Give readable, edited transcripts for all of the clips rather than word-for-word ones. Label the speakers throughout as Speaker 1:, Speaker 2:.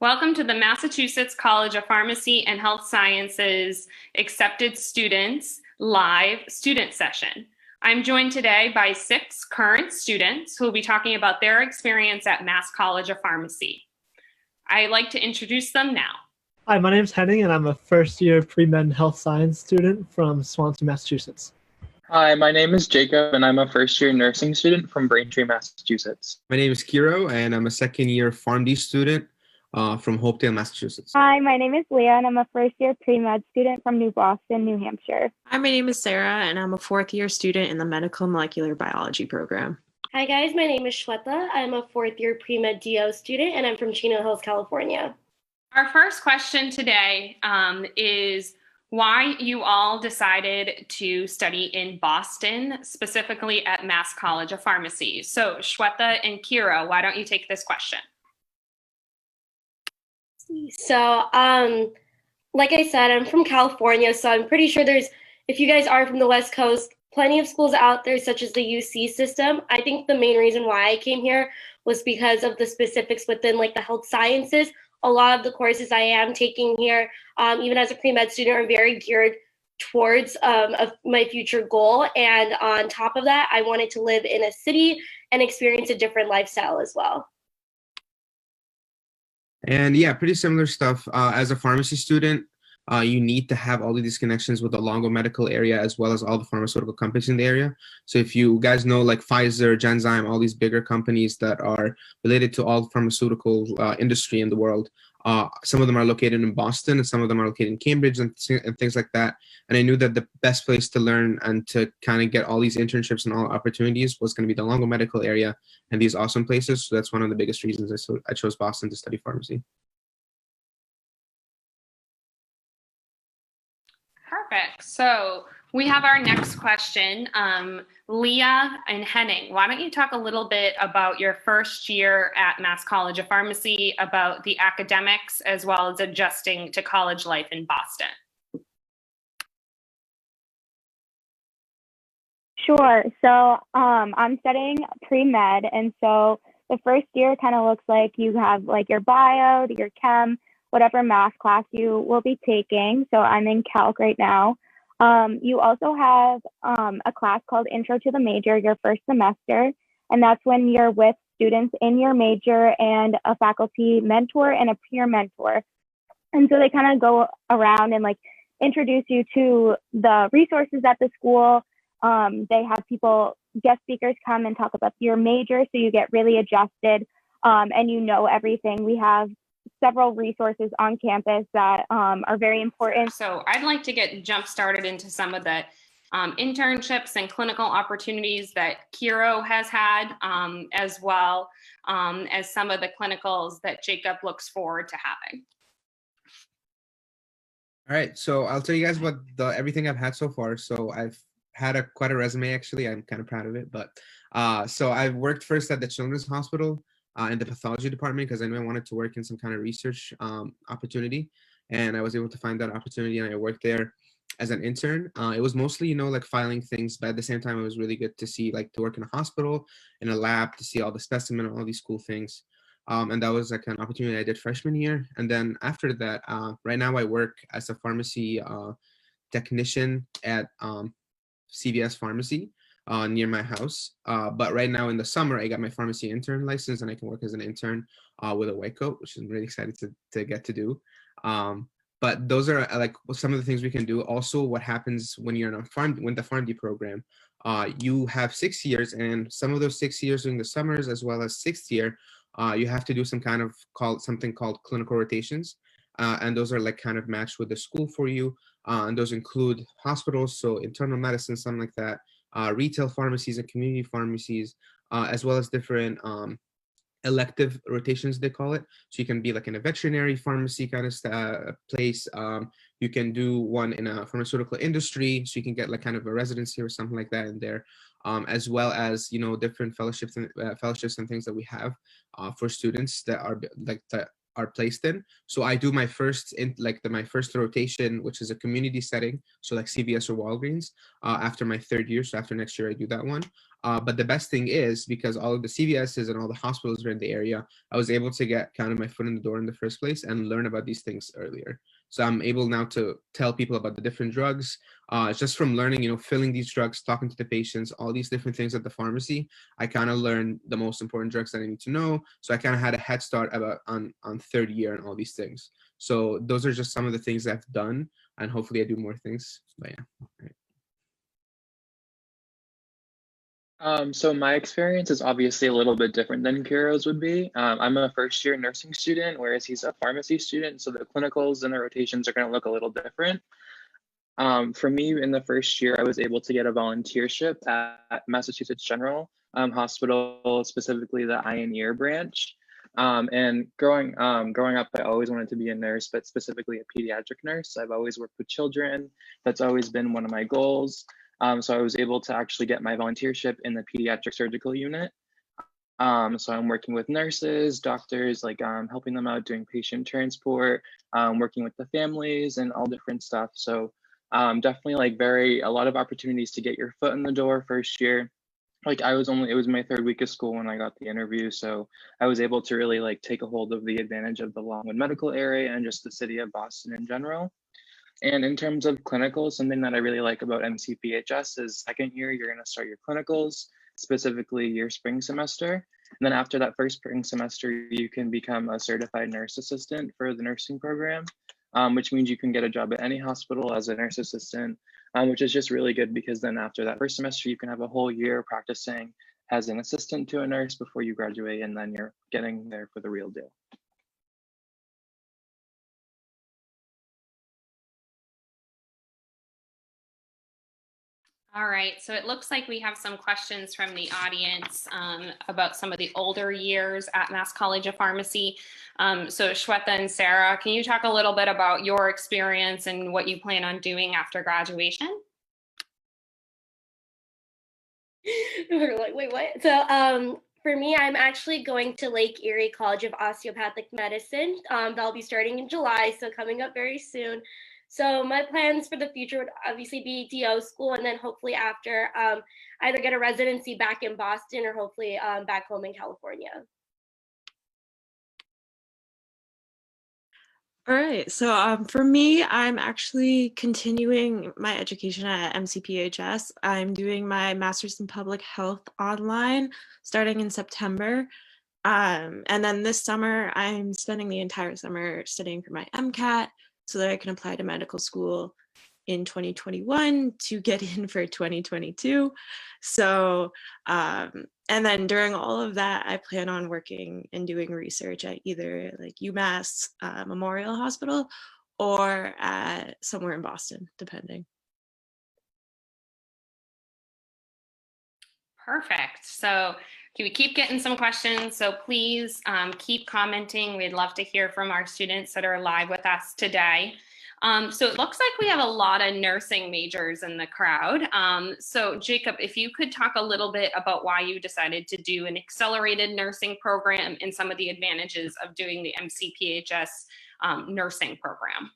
Speaker 1: Welcome to the Massachusetts College of Pharmacy and Health Sciences Accepted Students live student session. I'm joined today by 6 current students who will be talking about their experience at Mass College of Pharmacy. I'd like to introduce them now.
Speaker 2: Hi, my name is Henning, and I'm a first-year PreMed Health Science student from Swansea, Massachusetts.
Speaker 3: Hi, my name is Jacob, and I'm a first-year nursing student from Braintree, Massachusetts.
Speaker 4: My name is Kiro, and I'm a second-year PharmD student from Hopedale, Massachusetts.
Speaker 5: Hi, my name is Leah, and I'm a first-year pre-med student from New Boston, New Hampshire.
Speaker 6: Hi, my name is Sarah, and I'm a fourth-year student in the Medical Molecular Biology program.
Speaker 7: Hi guys, my name is Shweta. I'm a fourth-year pre-med DO student, and I'm from Chino Hills, California.
Speaker 1: Our first question today is why you all decided to study in Boston, specifically at Mass College of Pharmacy. So Shweta and Kira, why don't you take this question?
Speaker 7: So, like I said, I'm from California, so I'm pretty sure if you guys are from the West Coast, plenty of schools out there, such as the UC system. I think the main reason why I came here was because of the specifics within like the health sciences. A lot of the courses I am taking here, even as a pre-med student, are very geared towards my future goal. And on top of that, I wanted to live in a city and experience a different lifestyle as well.
Speaker 4: And yeah, pretty similar stuff. As a pharmacy student, you need to have all of these connections with the Longo medical area as well as all the pharmaceutical companies in the area. So if you guys know like Pfizer, Genzyme, all these bigger companies that are related to all the pharmaceutical industry in the world, some of them are located in Boston and some of them are located in Cambridge and things like that. And I knew that the best place to learn and to kind of get all these internships and all opportunities was going to be the Longo medical area and these awesome places. So that's one of the biggest reasons I chose Boston to study pharmacy.
Speaker 1: Perfect. So we have our next question. Leah and Henning, why don't you talk a little bit about your first year at Mass College of Pharmacy, about the academics, as well as adjusting to college life in Boston?
Speaker 5: Sure. So I'm studying pre-med, and so the first year kind of looks like you have like your bio, your chem, whatever math class you will be taking. So I'm in calc right now. You also have a class called Intro to the Major your first semester, and that's when you're with students in your major and a faculty mentor and a peer mentor. And so they kind of go around and like introduce you to the resources at the school. They have guest speakers come and talk about your major, so you get really adjusted and you know everything. We have several resources on campus that are very important.
Speaker 1: So I'd like to get jump started into some of the internships and clinical opportunities that Kiro has had, as well as some of the clinicals that Jacob looks forward to having.
Speaker 4: All right, so I'll tell you guys about everything I've had so far. So I've had quite a resume, actually. I'm kind of proud of it. But so I've worked first at the Children's Hospital in the pathology department because I knew I wanted to work in some kind of research opportunity. And I was able to find that opportunity, and I worked there as an intern. It was mostly, like filing things, but at the same time, it was really good to see, like to work in a hospital, in a lab, to see all the specimen and all these cool things. And that was like an opportunity I did freshman year. And then after that, right now I work as a pharmacy technician at CVS Pharmacy near my house. But right now in the summer, I got my pharmacy intern license, and I can work as an intern with a white coat, which I'm really excited to get to do. But those are like some of the things we can do. Also, what happens when you're in the PharmD program, you have 6 years, and some of those 6 years during the summers, as well as sixth year, you have to do something called clinical rotations. And those are like kind of matched with the school for you. And those include hospitals, so internal medicine, something like that, retail pharmacies and community pharmacies, as well as different elective rotations, they call it. So you can be like in a veterinary pharmacy kind of place. You can do one in a pharmaceutical industry, so you can get like kind of a residency or something like that in there, as well as different fellowships and things that we have for students that are placed in. So I do my first rotation, which is a community setting, so like CVS or Walgreens, after my third year. So after next year, I do that one. But the best thing is, because all of the CVSs and all the hospitals are in the area, I was able to get kind of my foot in the door in the first place and learn about these things earlier. So I'm able now to tell people about the different drugs, just from learning, filling these drugs, talking to the patients, all these different things at the pharmacy. I kind of learned the most important drugs that I need to know. So I kind of had a head start on third year and all these things. So those are just some of the things I've done, and hopefully I do more things. But yeah. Right.
Speaker 3: So my experience is obviously a little bit different than Kiro's would be. I'm a first year nursing student, whereas he's a pharmacy student. So the clinicals and the rotations are going to look a little different. For me, in the first year, I was able to get a volunteership at Massachusetts General Hospital, specifically the eye and ear branch. And growing up, I always wanted to be a nurse, but specifically a pediatric nurse. I've always worked with children. That's always been one of my goals. So I was able to actually get my volunteership in the pediatric surgical unit. So I'm working with nurses, doctors, like helping them out doing patient transport, working with the families and all different stuff. So definitely like a lot of opportunities to get your foot in the door first year. Like it was my third week of school when I got the interview. So I was able to really like take a hold of the advantage of the Longwood medical area and just the city of Boston in general. And in terms of clinicals, something that I really like about MCPHS is second year, you're going to start your clinicals, specifically your spring semester. And then after that first spring semester, you can become a certified nurse assistant for the nursing program, which means you can get a job at any hospital as a nurse assistant, which is just really good because then after that first semester, you can have a whole year practicing as an assistant to a nurse before you graduate, and then you're getting there for the real deal.
Speaker 1: All right, so it looks like we have some questions from the audience about some of the older years at Mass College of Pharmacy. So Shweta and Sarah, can you talk a little bit about your experience and what you plan on doing after graduation?
Speaker 7: We're like, wait, what? So for me, I'm actually going to Lake Erie College of Osteopathic Medicine. That'll be starting in July, so coming up very soon. So my plans for the future would obviously be DO school, and then hopefully after either get a residency back in Boston or hopefully back home in California.
Speaker 6: All right, so for me, I'm actually continuing my education at MCPHS. I'm doing my Master's in Public Health online starting in September. And then this summer, I'm spending the entire summer studying for my MCAT so that I can apply to medical school in 2021 to get in for 2022. So, and then during all of that, I plan on working and doing research at either like UMass Memorial Hospital or at somewhere in Boston, depending.
Speaker 1: Perfect. So we keep getting some questions, so please keep commenting. We'd love to hear from our students that are live with us today. So it looks like we have a lot of nursing majors in the crowd. So Jacob, if you could talk a little bit about why you decided to do an accelerated nursing program and some of the advantages of doing the MCPHS nursing program.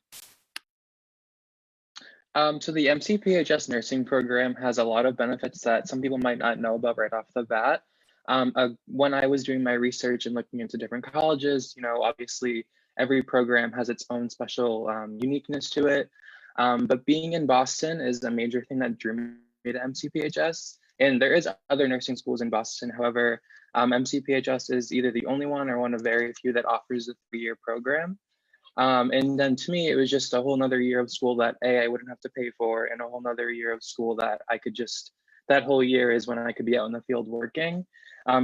Speaker 3: So the MCPHS nursing program has a lot of benefits that some people might not know about right off the bat. When I was doing my research and looking into different colleges, obviously every program has its own special uniqueness to it. But being in Boston is a major thing that drew me to MCPHS. And there is other nursing schools in Boston. However, MCPHS is either the only one or one of very few that offers a 3-year program. And then to me, it was just a whole nother year of school that I wouldn't have to pay for, and a whole nother year of school that I could that whole year is when I could be out in the field working.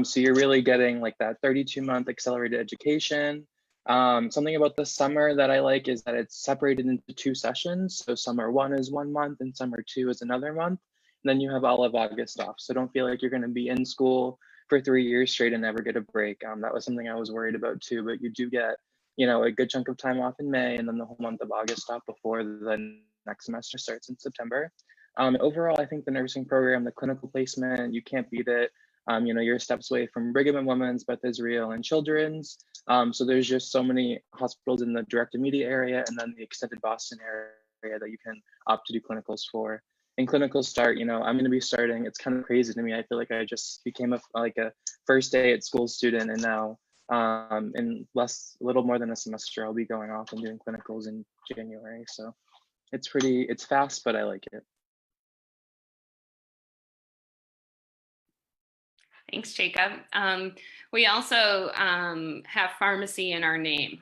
Speaker 3: So you're really getting like that 32-month accelerated education. Something about the summer that I like is that it's separated into 2 sessions. So summer 1 is 1 month and summer 2 is another month. And then you have all of August off. So don't feel like you're going to be in school for 3 years straight and never get a break. That was something I was worried about too, but you do get a good chunk of time off in May and then the whole month of August off before the next semester starts in September. Overall, I think the nursing program, the clinical placement, you can't beat it. You're steps away from Brigham and Women's, Beth Israel, and Children's. So there's just so many hospitals in the direct immediate area and then the extended Boston area that you can opt to do clinicals for. and clinicals start, I'm going to be starting. It's kind of crazy to me. I feel like I just became a first day at school student, and now in a little more than a semester, I'll be going off and doing clinicals in January. So it's fast, but I like it.
Speaker 1: Thanks, Jacob. We also have pharmacy in our name.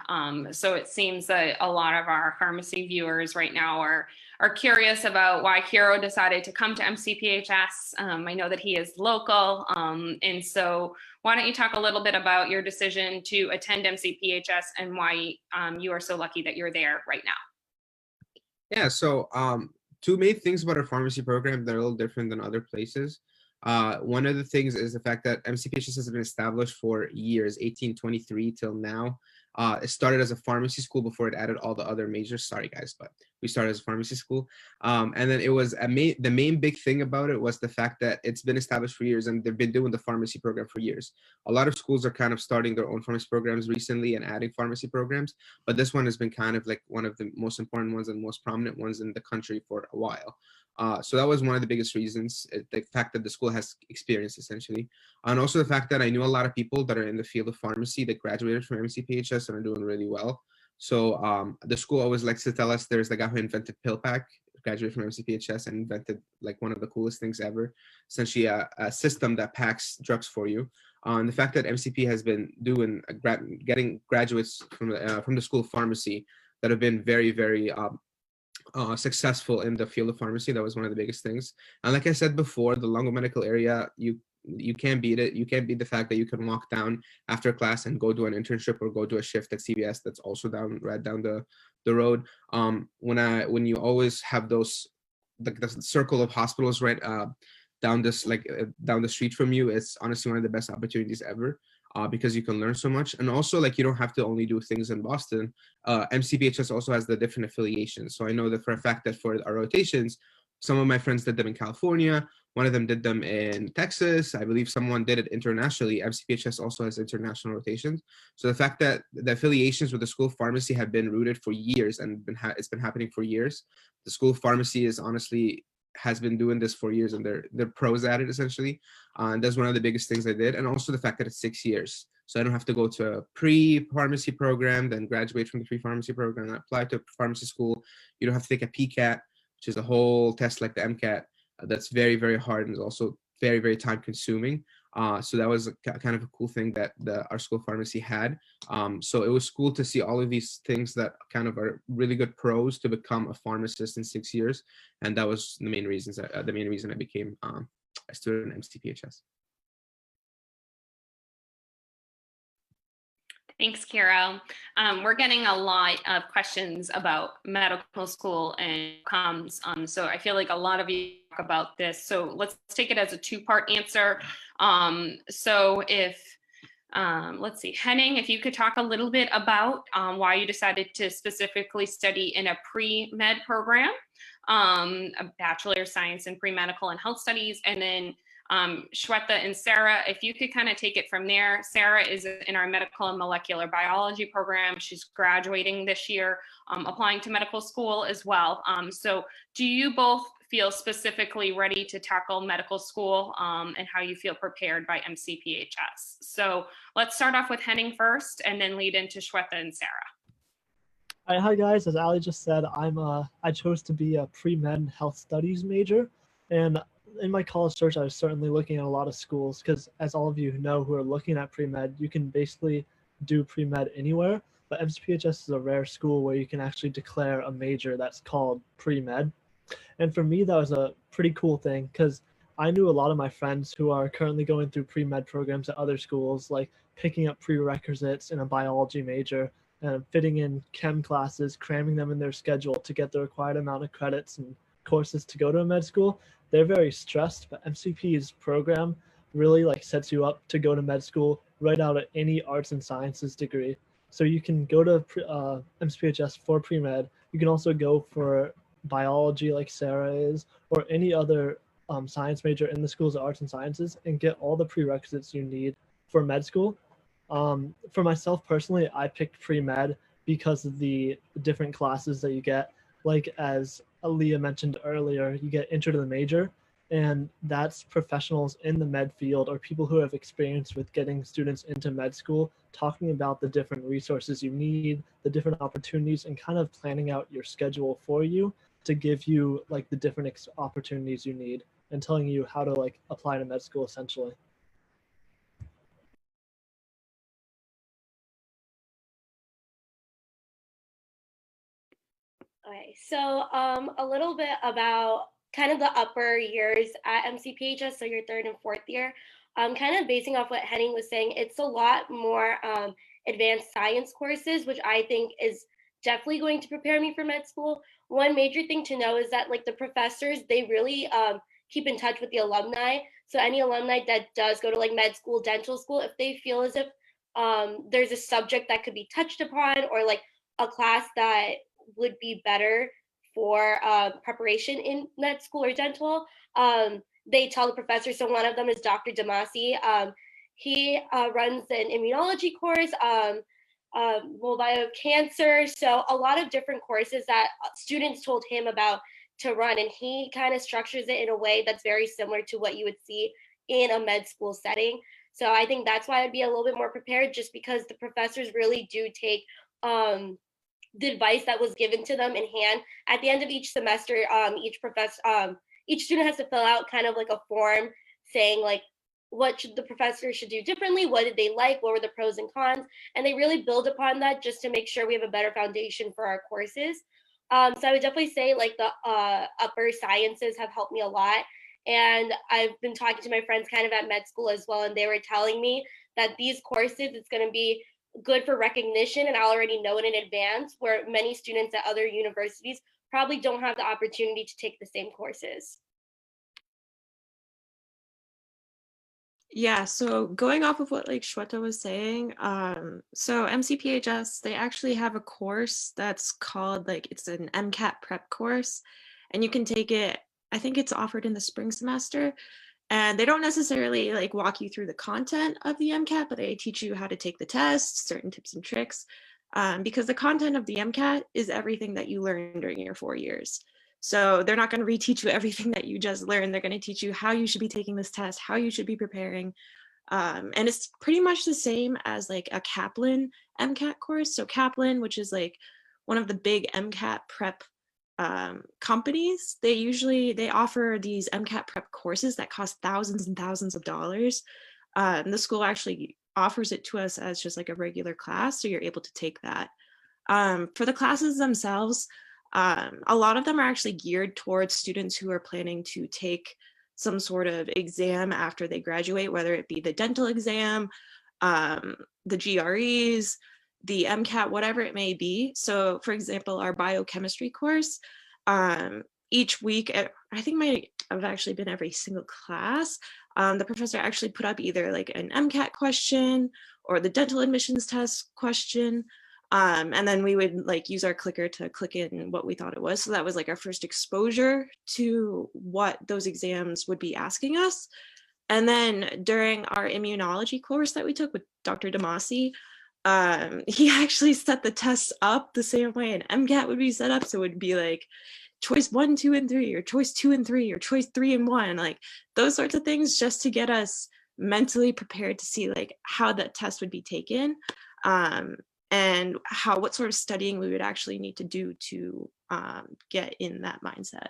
Speaker 1: So it seems that a lot of our pharmacy viewers right now are curious about why Kiro decided to come to MCPHS. I know that he is local. And so why don't you talk a little bit about your decision to attend MCPHS and why you are so lucky that you're there right now?
Speaker 4: Yeah, so two main things about our pharmacy program that are a little different than other places. One of the things is the fact that MCPHS has been established for years, 1823 till now. It started as a pharmacy school before it added all the other majors. Sorry, guys, but we started as a pharmacy school. And then it was the main big thing about it was the fact that it's been established for years and they've been doing the pharmacy program for years. A lot of schools are kind of starting their own pharmacy programs recently and adding pharmacy programs, but this one has been kind of like one of the most important ones and most prominent ones in the country for a while. So that was one of the biggest reasons, the fact that the school has experience essentially. And also the fact that I knew a lot of people that are in the field of pharmacy that graduated from MCPHS and are doing really well. So the school always likes to tell us there's the guy who invented PillPack, graduated from MCPHS and invented like one of the coolest things ever, essentially a system that packs drugs for you. And the fact that MCP has been doing getting graduates from the school of pharmacy that have been very, very successful in the field of pharmacy, that was one of the biggest things. And like I said before, the Longo medical area, you can't beat it. You can't beat the fact that you can walk down after class and go do an internship or go do a shift at CVS that's also right down the road. When you always have those, like the circle of hospitals right down the street from you, it's honestly one of the best opportunities ever. Because you can learn so much. And also, like, you don't have to only do things in Boston. MCPHS also has the different affiliations. So I know that for a fact that for our rotations, some of my friends did them in California. One of them did them in Texas. I believe someone did it internationally. MCPHS also has international rotations. So the fact that the affiliations with the school of pharmacy have been rooted for years and it's been happening for years. The school of pharmacy has been doing this for years and they're pros at it essentially. And that's one of the biggest things I did. And also the fact that it's 6 years. So I don't have to go to a pre-pharmacy program, then graduate from the pre-pharmacy program and apply to a pharmacy school. You don't have to take a PCAT, which is a whole test like the MCAT. That's very, very hard and is also very, very time consuming. So that was kind of a cool thing that our school of pharmacy had. So it was cool to see all of these things that kind of are really good pros to become a pharmacist in 6 years. And that was the main reason I became a student at MCPHS.
Speaker 1: Thanks, Kiro. We're getting a lot of questions about medical school and outcomes. So I feel like a lot of you talk about this. So let's take it as a two-part answer. So if, let's see, Henning, if you could talk a little bit about why you decided to specifically study in a pre-med program, a Bachelor of Science in Pre-Medical and Health Studies, and then Shweta and Sarah, if you could kind of take it from there. Sarah is in our medical and molecular biology program. She's graduating this year, applying to medical school as well. So do you both feel specifically ready to tackle medical school and how you feel prepared by MCPHS? So let's start off with Henning first and then lead into Shweta and Sarah.
Speaker 2: Hi guys, as Ali just said, I chose to be a pre-med health studies major, and in my college search, I was certainly looking at a lot of schools because, as all of you know who are looking at pre-med, you can basically do pre-med anywhere, but MCPHS is a rare school where you can actually declare a major that's called pre-med. And for me, that was a pretty cool thing because I knew a lot of my friends who are currently going through pre-med programs at other schools, like picking up prerequisites in a biology major and fitting in chem classes, cramming them in their schedule to get the required amount of credits and courses to go to a med school. They're very stressed, but MCP's program really sets you up to go to med school right out of any arts and sciences degree. So you can go to MCPHS for pre-med. You can also go for biology like Sarah is, or any other science major in the schools of arts and sciences and get all the prerequisites you need for med school. For myself personally, I picked pre-med because of the different classes that you get. like as Aaliyah mentioned earlier, you get intro to the major, and that's professionals in the med field or people who have experience with getting students into med school, talking about the different resources you need, the different opportunities, and kind of planning out your schedule for you to give you like the different opportunities you need and telling you how to like apply to med school essentially.
Speaker 7: Okay, so a little bit about kind of the upper years at MCPHS, so your third and fourth year. Kind of basing off what Henning was saying, it's a lot more advanced science courses, which I think is definitely going to prepare me for med school. One major thing to know is that like the professors, they really keep in touch with the alumni. So any alumni that does go to like med school, dental school, if they feel as if there's a subject that could be touched upon or like a class that would be better for preparation in med school or dental, they tell the professor. So one of them is Dr. Damasi. He runs an immunology course, Movein cancer. So a lot of different courses that students told him about to run, and he kind of structures it in a way that's very similar to what you would see in a med school setting. So I think that's why I'd be a little bit more prepared, just because the professors really do take the advice that was given to them in hand. At the end of each semester, each student has to fill out kind of like a form saying like what should the professor should do differently, what did they like, what were the pros and cons, and they really build upon that just to make sure we have a better foundation for our courses. So I would definitely say like the upper sciences have helped me a lot. And I've been talking to my friends kind of at med school as well, and they were telling me that these courses, it's going to be good for recognition, and I already know it in advance, where many students at other universities probably don't have the opportunity to take the same courses.
Speaker 6: Yeah, so going off of what like Shweta was saying, so MCPHS, they actually have a course that's called like, it's an MCAT prep course, and you can take it, I think it's offered in the spring semester, and they don't necessarily like walk you through the content of the MCAT, but they teach you how to take the test, certain tips and tricks, because the content of the MCAT is everything that you learn during your 4 years. So they're not going to reteach you everything that you just learned. They're going to teach you how you should be taking this test, how you should be preparing. And it's pretty much the same as like a Kaplan MCAT course. So Kaplan, which is like one of the big MCAT prep companies, they offer these MCAT prep courses that cost thousands and thousands of dollars. And the school actually offers it to us as just like a regular class, so you're able to take that. For the classes themselves, a lot of them are actually geared towards students who are planning to take some sort of exam after they graduate, whether it be the dental exam, the GREs, the MCAT, whatever it may be. So for example, our biochemistry course, each week, I think I've actually been every single class, the professor actually put up either like an MCAT question or the dental admissions test question. And then we would like use our clicker to click in what we thought it was. So that was like our first exposure to what those exams would be asking us. And then during our immunology course that we took with Dr. Damasi, he actually set the tests up the same way an MCAT would be set up. So it would be like choice 1, 2, and 3, or choice 2 and 3, or choice 3 and 1, like those sorts of things, just to get us mentally prepared to see like how that test would be taken. And what sort of studying we would actually need to do to get in that mindset.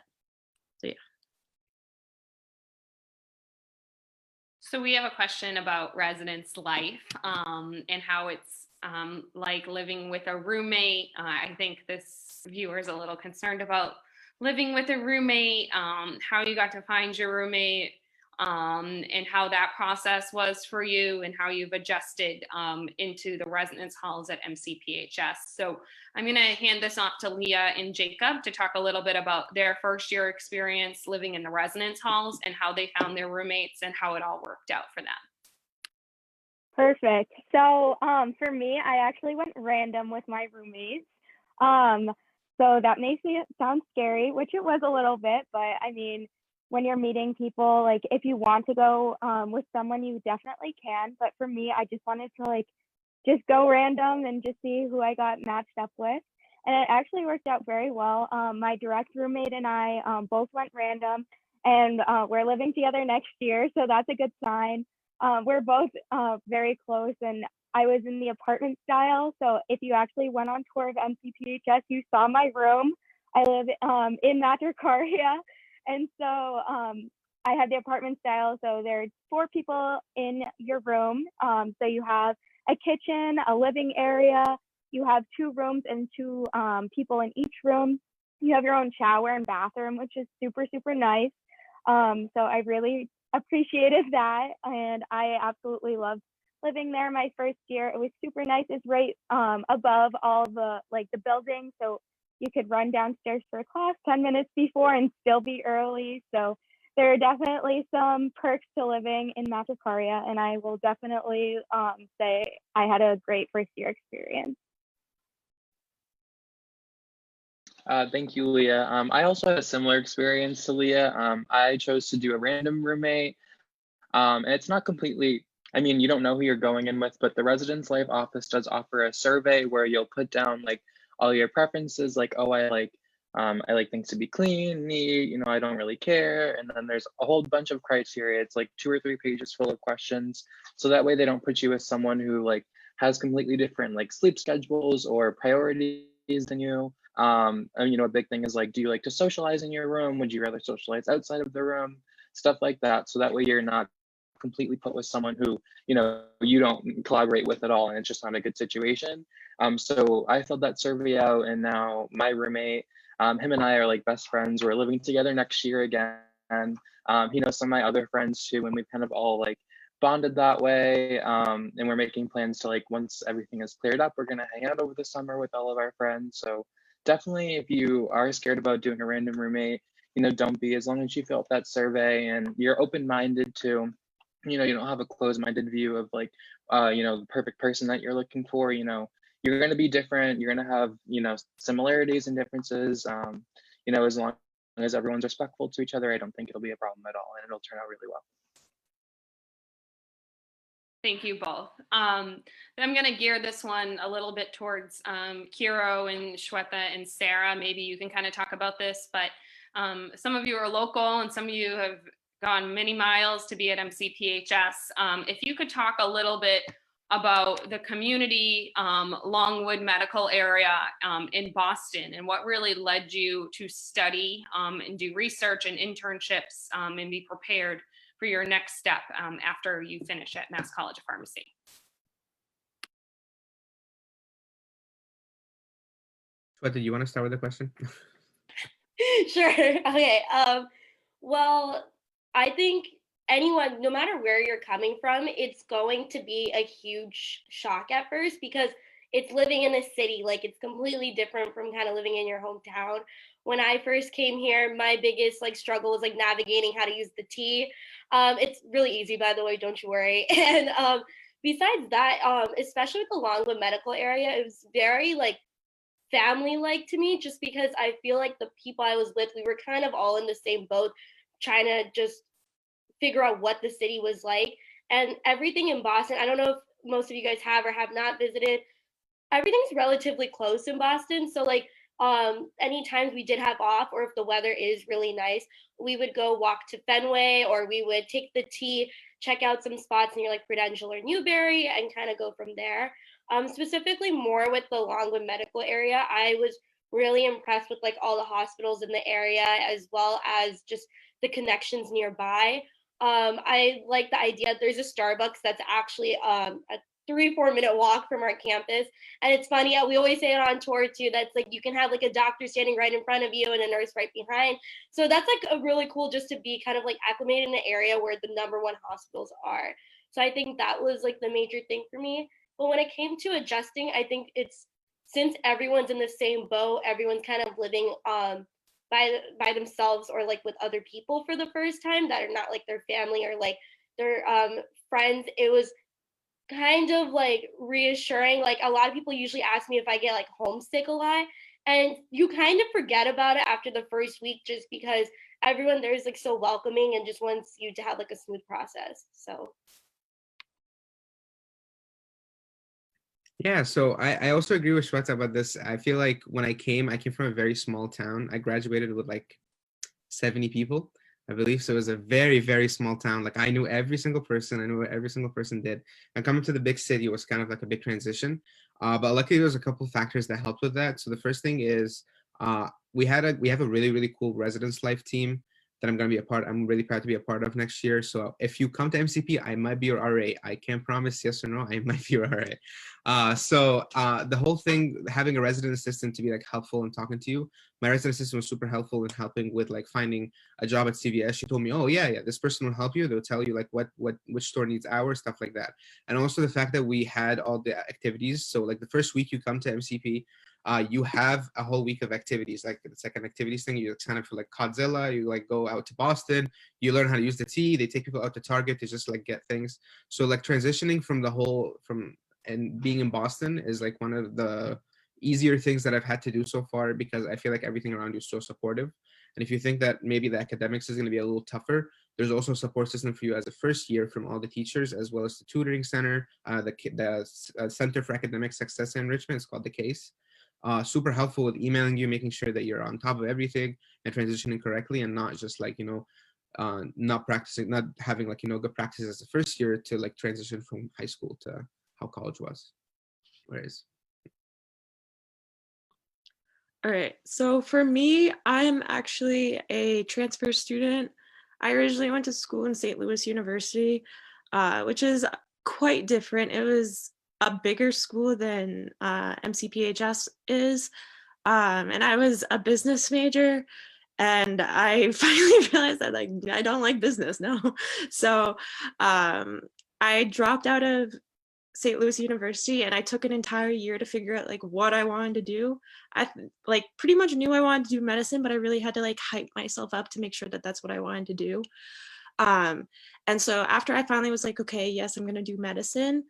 Speaker 6: So yeah.
Speaker 1: So we have a question about residence life and how it's like living with a roommate. I think this viewer is a little concerned about living with a roommate, how you got to find your roommate, and how that process was for you, and how you've adjusted into the residence halls at MCPHS. So I'm going to hand this off to Leah and Jacob to talk a little bit about their first year experience living in the residence halls and how they found their roommates and how it all worked out for them.
Speaker 5: Perfect. So for me, I actually went random with my roommates. So that makes it sound scary, which it was a little bit, but I mean, when you're meeting people, like if you want to go with someone, you definitely can. But for me, I just wanted to like just go random and just see who I got matched up with. and it actually worked out very well. My direct roommate and I both went random, and we're living together next year, so that's a good sign. We're both very close, and I was in the apartment style, so if you actually went on tour of MCPHS, you saw my room. I live in Matricaria, and so I had the apartment style, so there's 4 people in your room. So you have a kitchen, a living area, you have 2 rooms and 2 people in each room. You have your own shower and bathroom, which is super, super nice. So I really appreciated that, and I absolutely loved living there my first year. It was super nice. It's right above all the the buildings, so you could run downstairs for class 10 minutes before and still be early. So there are definitely some perks to living in Matricaria, and I will definitely say I had a great first year experience.
Speaker 3: Thank you, Leah. I also had a similar experience to Leah. I chose to do a random roommate. And it's not completely, I mean, you don't know who you're going in with, but the Residence Life office does offer a survey where you'll put down like all your preferences, like, oh, I like things to be clean, neat, you know, I don't really care. And then there's a whole bunch of criteria. It's like 2 or 3 pages full of questions. So that way they don't put you with someone who like has completely different like sleep schedules or priorities than you. And, you know, a big thing is like, do you like to socialize in your room? Would you rather socialize outside of the room? Stuff like that. So that way you're not completely put with someone who, you know, you don't collaborate with at all, and it's just not a good situation. So I filled that survey out, and now my roommate, him and I are like best friends. We're living together next year again. He knows some of my other friends too, and we've kind of all like bonded that way. And we're making plans to like, once everything is cleared up, we're gonna hang out over the summer with all of our friends. So definitely, if you are scared about doing a random roommate, you know, don't be, as long as you fill out that survey and you're open-minded to, you know, you don't have a closed-minded view of like, you know, the perfect person that you're looking for. You know, you're going to be different. You're going to have, you know, similarities and differences. You know, as long as everyone's respectful to each other, I don't think it'll be a problem at all, and it'll turn out really well.
Speaker 1: Thank you both. I'm going to gear this one a little bit towards Kiro and Shweta and Sarah. Maybe you can kind of talk about this, but some of you are local and some of you have gone many miles to be at MCPHS. If you could talk a little bit about the community Longwood medical area in Boston, and what really led you to study and do research and internships and be prepared for your next step after you finish at Mass College of Pharmacy.
Speaker 4: What, did you want to start with the question?
Speaker 7: Sure. Okay. Well, I think anyone, no matter where you're coming from, it's going to be a huge shock at first, because it's living in a city. Like, it's completely different from kind of living in your hometown. When I first came here, my biggest like struggle was like navigating how to use the T. It's really easy, by the way, don't you worry. And besides that, especially with the Longwood medical area, it was very like family-like to me, just because I feel like the people I was with, we were kind of all in the same boat, trying to just figure out what the city was like. And everything in Boston, I don't know if most of you guys have or have not visited, everything's relatively close in Boston. So like any times we did have off, or if the weather is really nice, we would go walk to Fenway, or we would take the T, check out some spots near like Prudential or Newberry, and kind of go from there. Specifically more with the Longwood medical area, I was really impressed with like all the hospitals in the area, as well as just the connections nearby. I like the idea that there's a Starbucks that's actually a 3-4 minute walk from our campus. And it's funny, we always say it on tour too, that's like you can have like a doctor standing right in front of you and a nurse right behind. So that's like a really cool, just to be kind of like acclimated in the area where the #1 hospitals are. So I think that was like the major thing for me. But when it came to adjusting, I think it's, since everyone's in the same boat, everyone's kind of living by themselves, or like with other people for the first time that are not like their family or like their friends, it was kind of like reassuring. Like, a lot of people usually ask me if I get like homesick a lot, and you kind of forget about it after the first week, just because everyone there is like so welcoming and just wants you to have like a smooth process. So
Speaker 4: Yeah, so I also agree with Shweta about this. I feel like when I came from a very small town. I graduated with like 70 people, I believe. So it was a very, very small town. Like I knew every single person. I knew what every single person did. And coming to the big city was kind of like a big transition. But luckily, there was a couple of factors that helped with that. So the first thing is we have a really, really cool residence life team that I'm going to be a part. I'm really proud to be a part of next year. So if you come to MCP, I might be your RA. I can't promise yes or no. I might be your RA. The whole thing, having a resident assistant to be like helpful and talking to you, my resident assistant was super helpful in helping with like finding a job at CVS. She told me, oh yeah, this person will help you. They'll tell you like which store needs hours, stuff like that. And also the fact that we had all the activities. So like the first week you come to MCP, you have a whole week of activities. Like it's like an activities thing. You sign up for like Godzilla. You like go out to Boston. You learn how to use the T. They take people out to Target to just like get things. So like transitioning from the whole from and being in Boston is like one of the easier things that I've had to do so far, because I feel like everything around you is so supportive. And if you think that maybe the academics is going to be a little tougher, there's also a support system for you as a first year from all the teachers, as well as the tutoring center, the Center for Academic Success and Enrichment. It's called the CASE. Super helpful with emailing you, making sure that you're on top of everything and transitioning correctly, and not just like, not practicing, not having like, good practice as a first year to like transition from high school to how college was. Whereas
Speaker 6: All right. So for me, I'm actually a transfer student. I originally went to school in St. Louis University, which is quite different. It was a bigger school than MCPHS is. And I was a business major. And I finally realized that like I don't like business, no. So I dropped out of St. Louis University and I took an entire year to figure out like what I wanted to do. I like pretty much knew I wanted to do medicine, but I really had to like hype myself up to make sure that that's what I wanted to do. Um, and so after I finally was like, okay, yes, I'm going to do medicine.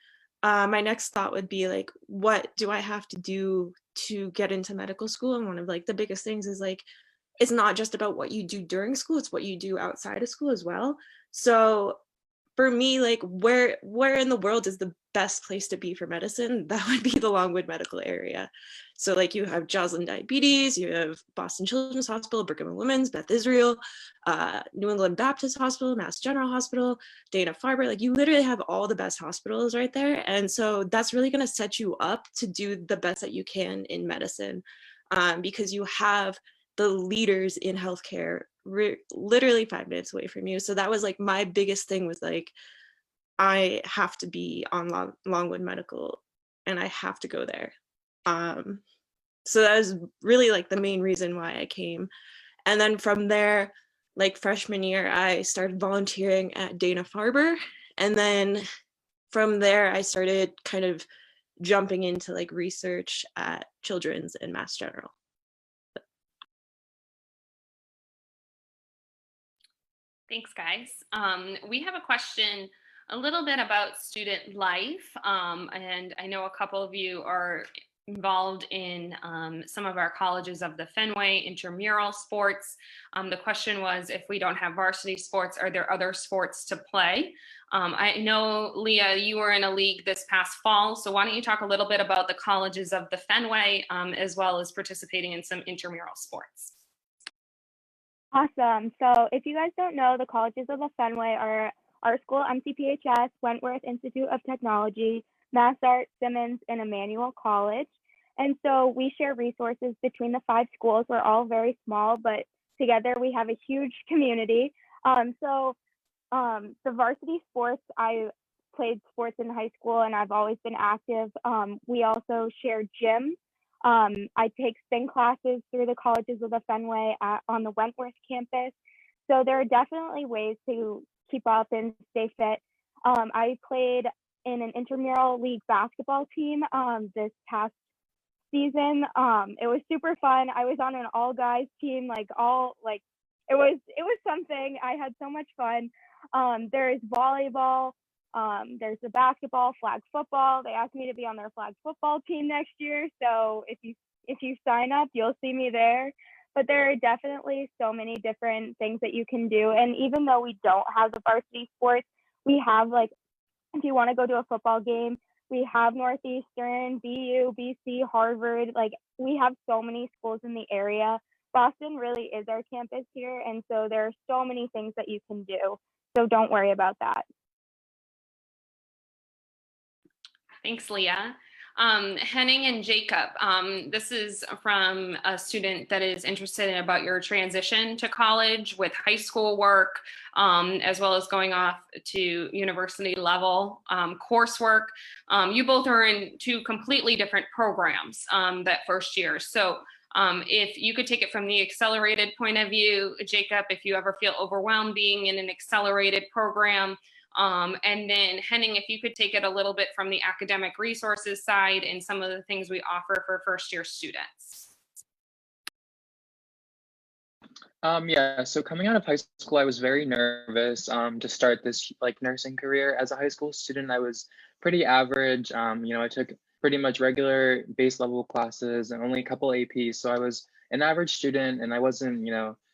Speaker 6: My next thought would be like, what do I have to do to get into medical school? And one of like the biggest things is like, it's not just about what you do during school, it's what you do outside of school as well. So for me, like where in the world is the best place to be for medicine? That would be the Longwood medical area. So like you have Joslin Diabetes, you have Boston Children's Hospital, Brigham and Women's, Beth Israel, New England Baptist Hospital, Mass General Hospital, Dana-Farber. Like you literally have all the best hospitals right there. And so that's really going to set you up to do the best that you can in medicine, because you have the leaders in healthcare literally 5 minutes away from you. So that was like my biggest thing was like, I have to be on Longwood Medical and I have to go there. So that was really like the main reason why I came. And then from there, like freshman year, I started volunteering at Dana-Farber. And then from there, I started kind of jumping into like research at Children's and Mass General.
Speaker 1: Thanks, guys. We have a question a little bit about student life, and I know a couple of you are involved in some of our colleges of the Fenway intramural sports. The question was, if we don't have varsity sports, are there other sports to play? I know, Leah, you were in a league this past fall, so why don't you talk a little bit about the colleges of the Fenway, as well as participating in some intramural sports.
Speaker 5: Awesome. So if you guys don't know, the colleges of the Fenway are our school, MCPHS, Wentworth Institute of Technology, MassArt, Simmons, and Emmanuel College. And so we share resources between the 5 schools. We're all very small, but together we have a huge community. The varsity sports, I played sports in high school and I've always been active. We also share gym. I take spin classes through the colleges of the Fenway on the Wentworth campus. So there are definitely ways to keep up and stay fit. I played in an intramural league basketball team this past season. It was super fun. I was on an all guys team, it was something. I had so much fun. There's volleyball. There's the basketball, flag football. They asked me to be on their flag football team next year. So if you sign up, you'll see me there. But there are definitely so many different things that you can do. And even though we don't have the varsity sports, we have if you want to go to a football game, we have Northeastern, BU, BC, Harvard. Like, we have so many schools in the area. Boston really is our campus here, and so there are so many things that you can do. So don't worry about that.
Speaker 1: Thanks, Leah. Henning and Jacob, this is from a student that is interested in about your transition to college with high school work, as well as going off to university level coursework. You both are in two completely different programs that first year. So if you could take it from the accelerated point of view, Jacob, if you ever feel overwhelmed being in an accelerated program, and then Henning, if you could take it a little bit from the academic resources side and some of the things we offer for first year students.
Speaker 3: Yeah, so coming out of high school, I was very nervous to start this like nursing career. As a high school student, I was pretty average. I took pretty much regular base level classes and only a couple APs. So I was an average student and I wasn't,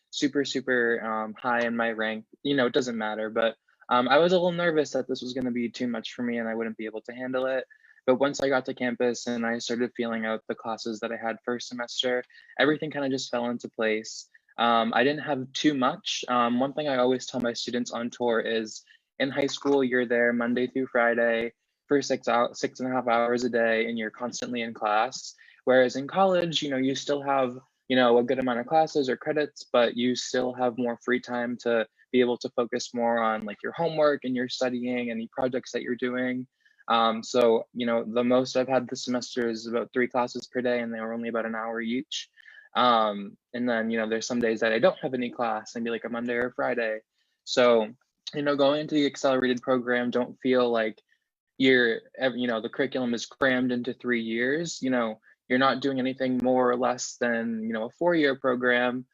Speaker 3: super high in my rank. It doesn't matter, but I was a little nervous that this was going to be too much for me and I wouldn't be able to handle it. But once I got to campus and I started feeling out the classes that I had first semester, everything kind of just fell into place. I didn't have too much. One thing I always tell my students on tour is in high school, you're there Monday through Friday for 6.5 hours a day, and you're constantly in class. Whereas in college, you still have, a good amount of classes or credits, but you still have more free time to be able to focus more on like your homework and your studying, any projects that you're doing. So, the most I've had this semester is about 3 classes per day, and they were only about an hour each. And then, there's some days that I don't have any class, maybe like a Monday or Friday. So, going into the accelerated program, don't feel like the curriculum is crammed into 3 years. You're not doing anything more or less than, a 4-year program.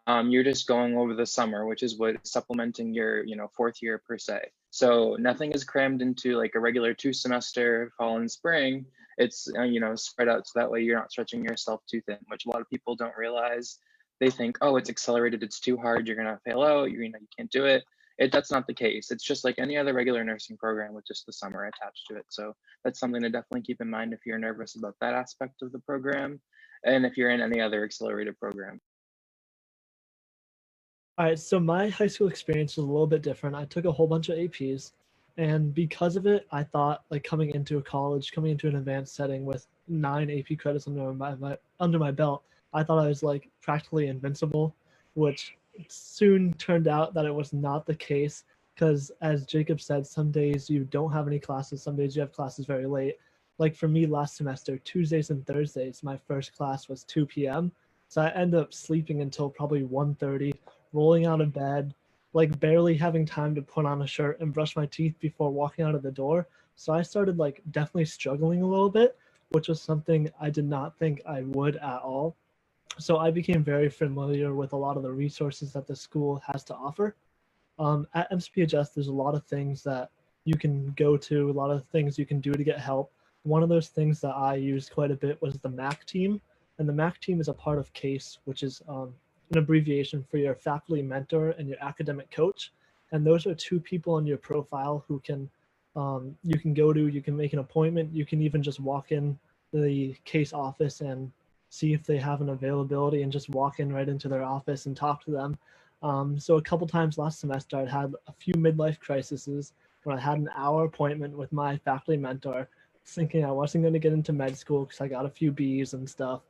Speaker 3: You're just going over the summer, which is what supplementing your, 4th year per se. So nothing is crammed into like a regular 2 semester fall and spring. It's, spread out so that way you're not stretching yourself too thin, which a lot of people don't realize. They think, oh, it's accelerated, it's too hard, you're gonna fail out, you can't do it. That's not the case. It's just like any other regular nursing program with just the summer attached to it. So that's something to definitely keep in mind if you're nervous about that aspect of the program, and if you're in any other accelerated program.
Speaker 2: All right, so my high school experience was a little bit different. I took a whole bunch of APs, and because of it, I thought like coming into an advanced setting with 9 AP credits under my belt, I thought I was like practically invincible, which soon turned out that it was not the case. Because as Jacob said, some days you don't have any classes, some days you have classes very late. Like for me last semester, Tuesdays and Thursdays, my first class was 2 p.m. So I ended up sleeping until probably 1:30, rolling out of bed, like barely having time to put on a shirt and brush my teeth before walking out of the door. So I started like definitely struggling a little bit, which was something I did not think I would at all. So I became very familiar with a lot of the resources that the school has to offer. At MCPHS, there's a lot of things that you can go to, a lot of things you can do to get help. One of those things that I used quite a bit was the MAC team. And the MAC team is a part of CASE, which is an abbreviation for your faculty mentor and your academic coach. And those are 2 people on your profile who can you can go to, you can make an appointment, you can even just walk in the CASE office and see if they have an availability and just walk in right into their office and talk to them. So a couple times last semester, I'd had a few midlife crises when I had an hour appointment with my faculty mentor, thinking I wasn't going to get into med school because I got a few B's and stuff.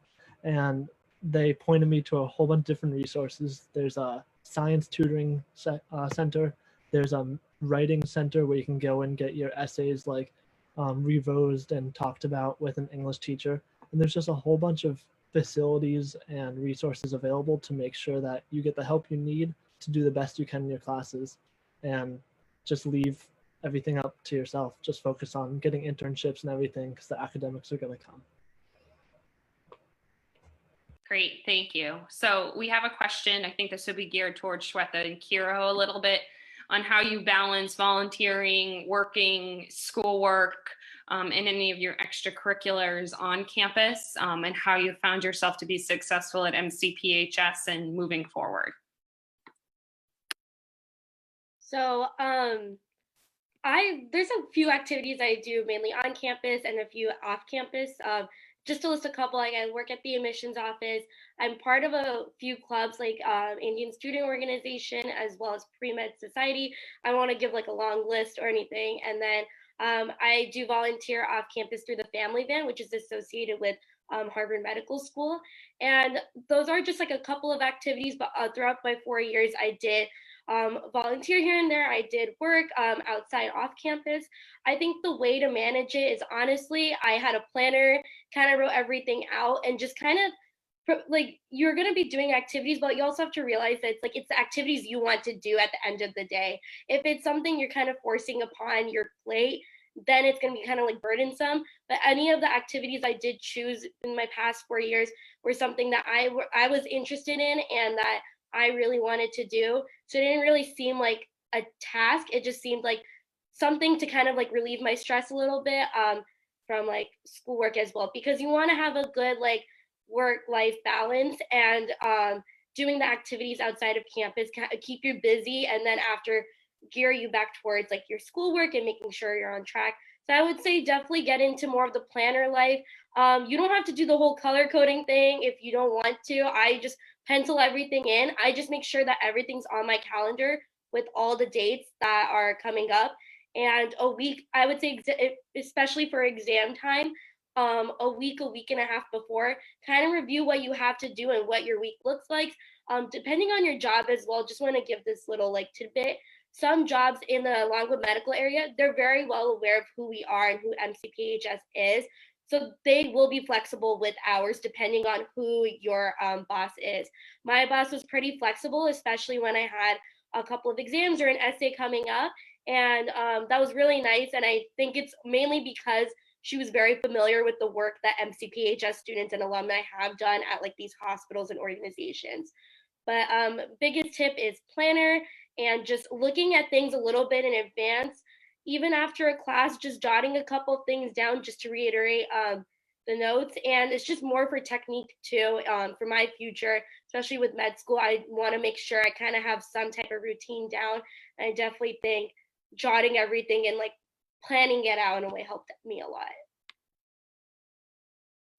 Speaker 2: And they pointed me to a whole bunch of different resources. There's a science tutoring center. There's a writing center where you can go and get your essays like revised and talked about with an English teacher. And there's just a whole bunch of facilities and resources available to make sure that you get the help you need to do the best you can in your classes, and just leave everything up to yourself. Just focus on getting internships and everything because the academics are going to come.
Speaker 1: Great, thank you. So we have a question. I think this would be geared towards Shweta and Kiro a little bit on how you balance volunteering, working, schoolwork, and any of your extracurriculars on campus, and how you found yourself to be successful at MCPHS and moving forward.
Speaker 7: So There's a few activities I do mainly on campus and a few off campus. Just to list a couple, like I work at the admissions office. I'm part of a few clubs like Indian Student Organization as well as PreMed Society. I want to give like a long list or anything. And then I do volunteer off campus through the Family Van, which is associated with Harvard Medical School. And those are just like a couple of activities, but throughout my 4 years, I did volunteer here and there. I did work outside off campus. I think the way to manage it is honestly, I had a planner, kind of wrote everything out, and just kind of like you're going to be doing activities, but you also have to realize that it's the activities you want to do at the end of the day. If it's something you're kind of forcing upon your plate, then it's going to be kind of like burdensome. But any of the activities I did choose in my past 4 years were something that I was interested in and that I really wanted to do. So it didn't really seem like a task. It just seemed like something to kind of like relieve my stress a little bit from like schoolwork as well, because you want to have a good like work-life balance, and doing the activities outside of campus keep you busy, and then after gear you back towards like your schoolwork and making sure you're on track. So I would say definitely get into more of the planner life. You don't have to do the whole color coding thing if you don't want to. I just pencil everything in. I just make sure that everything's on my calendar with all the dates that are coming up. And a week, I would say, especially for exam time, a week and a half before, kind of review what you have to do and what your week looks like. Depending on your job as well, just want to give this little like tidbit. Some jobs in the Longwood medical area, they're very well aware of who we are and who MCPHS is. So they will be flexible with hours depending on who your boss is. My boss was pretty flexible, especially when I had a couple of exams or an essay coming up. And that was really nice. And I think it's mainly because she was very familiar with the work that MCPHS students and alumni have done at like these hospitals and organizations. But biggest tip is planner and just looking at things a little bit in advance. Even after a class, just jotting a couple things down just to reiterate the notes. And it's just more for technique too, for my future, especially with med school. I want to make sure I kind of have some type of routine down. And I definitely think jotting everything and like planning it out in a way helped me a lot.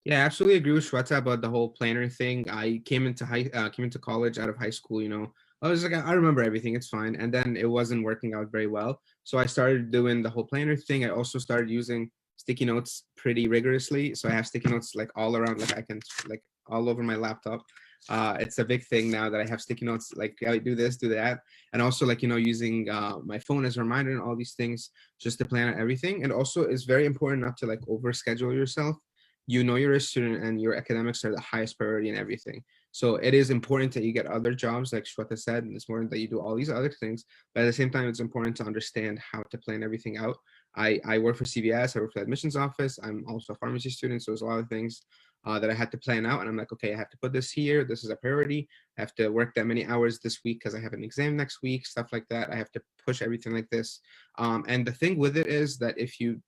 Speaker 4: Yeah, I absolutely agree with Shweta about the whole planner thing. I came into college out of high school, I was like, I remember everything, it's fine. And then it wasn't working out very well. So I started doing the whole planner thing. I also started using sticky notes pretty rigorously. So I have sticky notes like all around, like I can like all over my laptop. It's a big thing now that I have sticky notes, like I do this, do that. And also like, using my phone as a reminder and all these things just to plan out everything. And also it's very important not to like overschedule yourself. You're a student and your academics are the highest priority in everything. So it is important that you get other jobs, like Shweta said, and it's important that you do all these other things. But at the same time, it's important to understand how to plan everything out. I work for CVS, I work for the admissions office. I'm also a pharmacy student, so there's a lot of things that I had to plan out. And I'm like, okay, I have to put this here. This is a priority. I have to work that many hours this week because I have an exam next week, stuff like that. I have to push everything like this. And the thing with it is that if you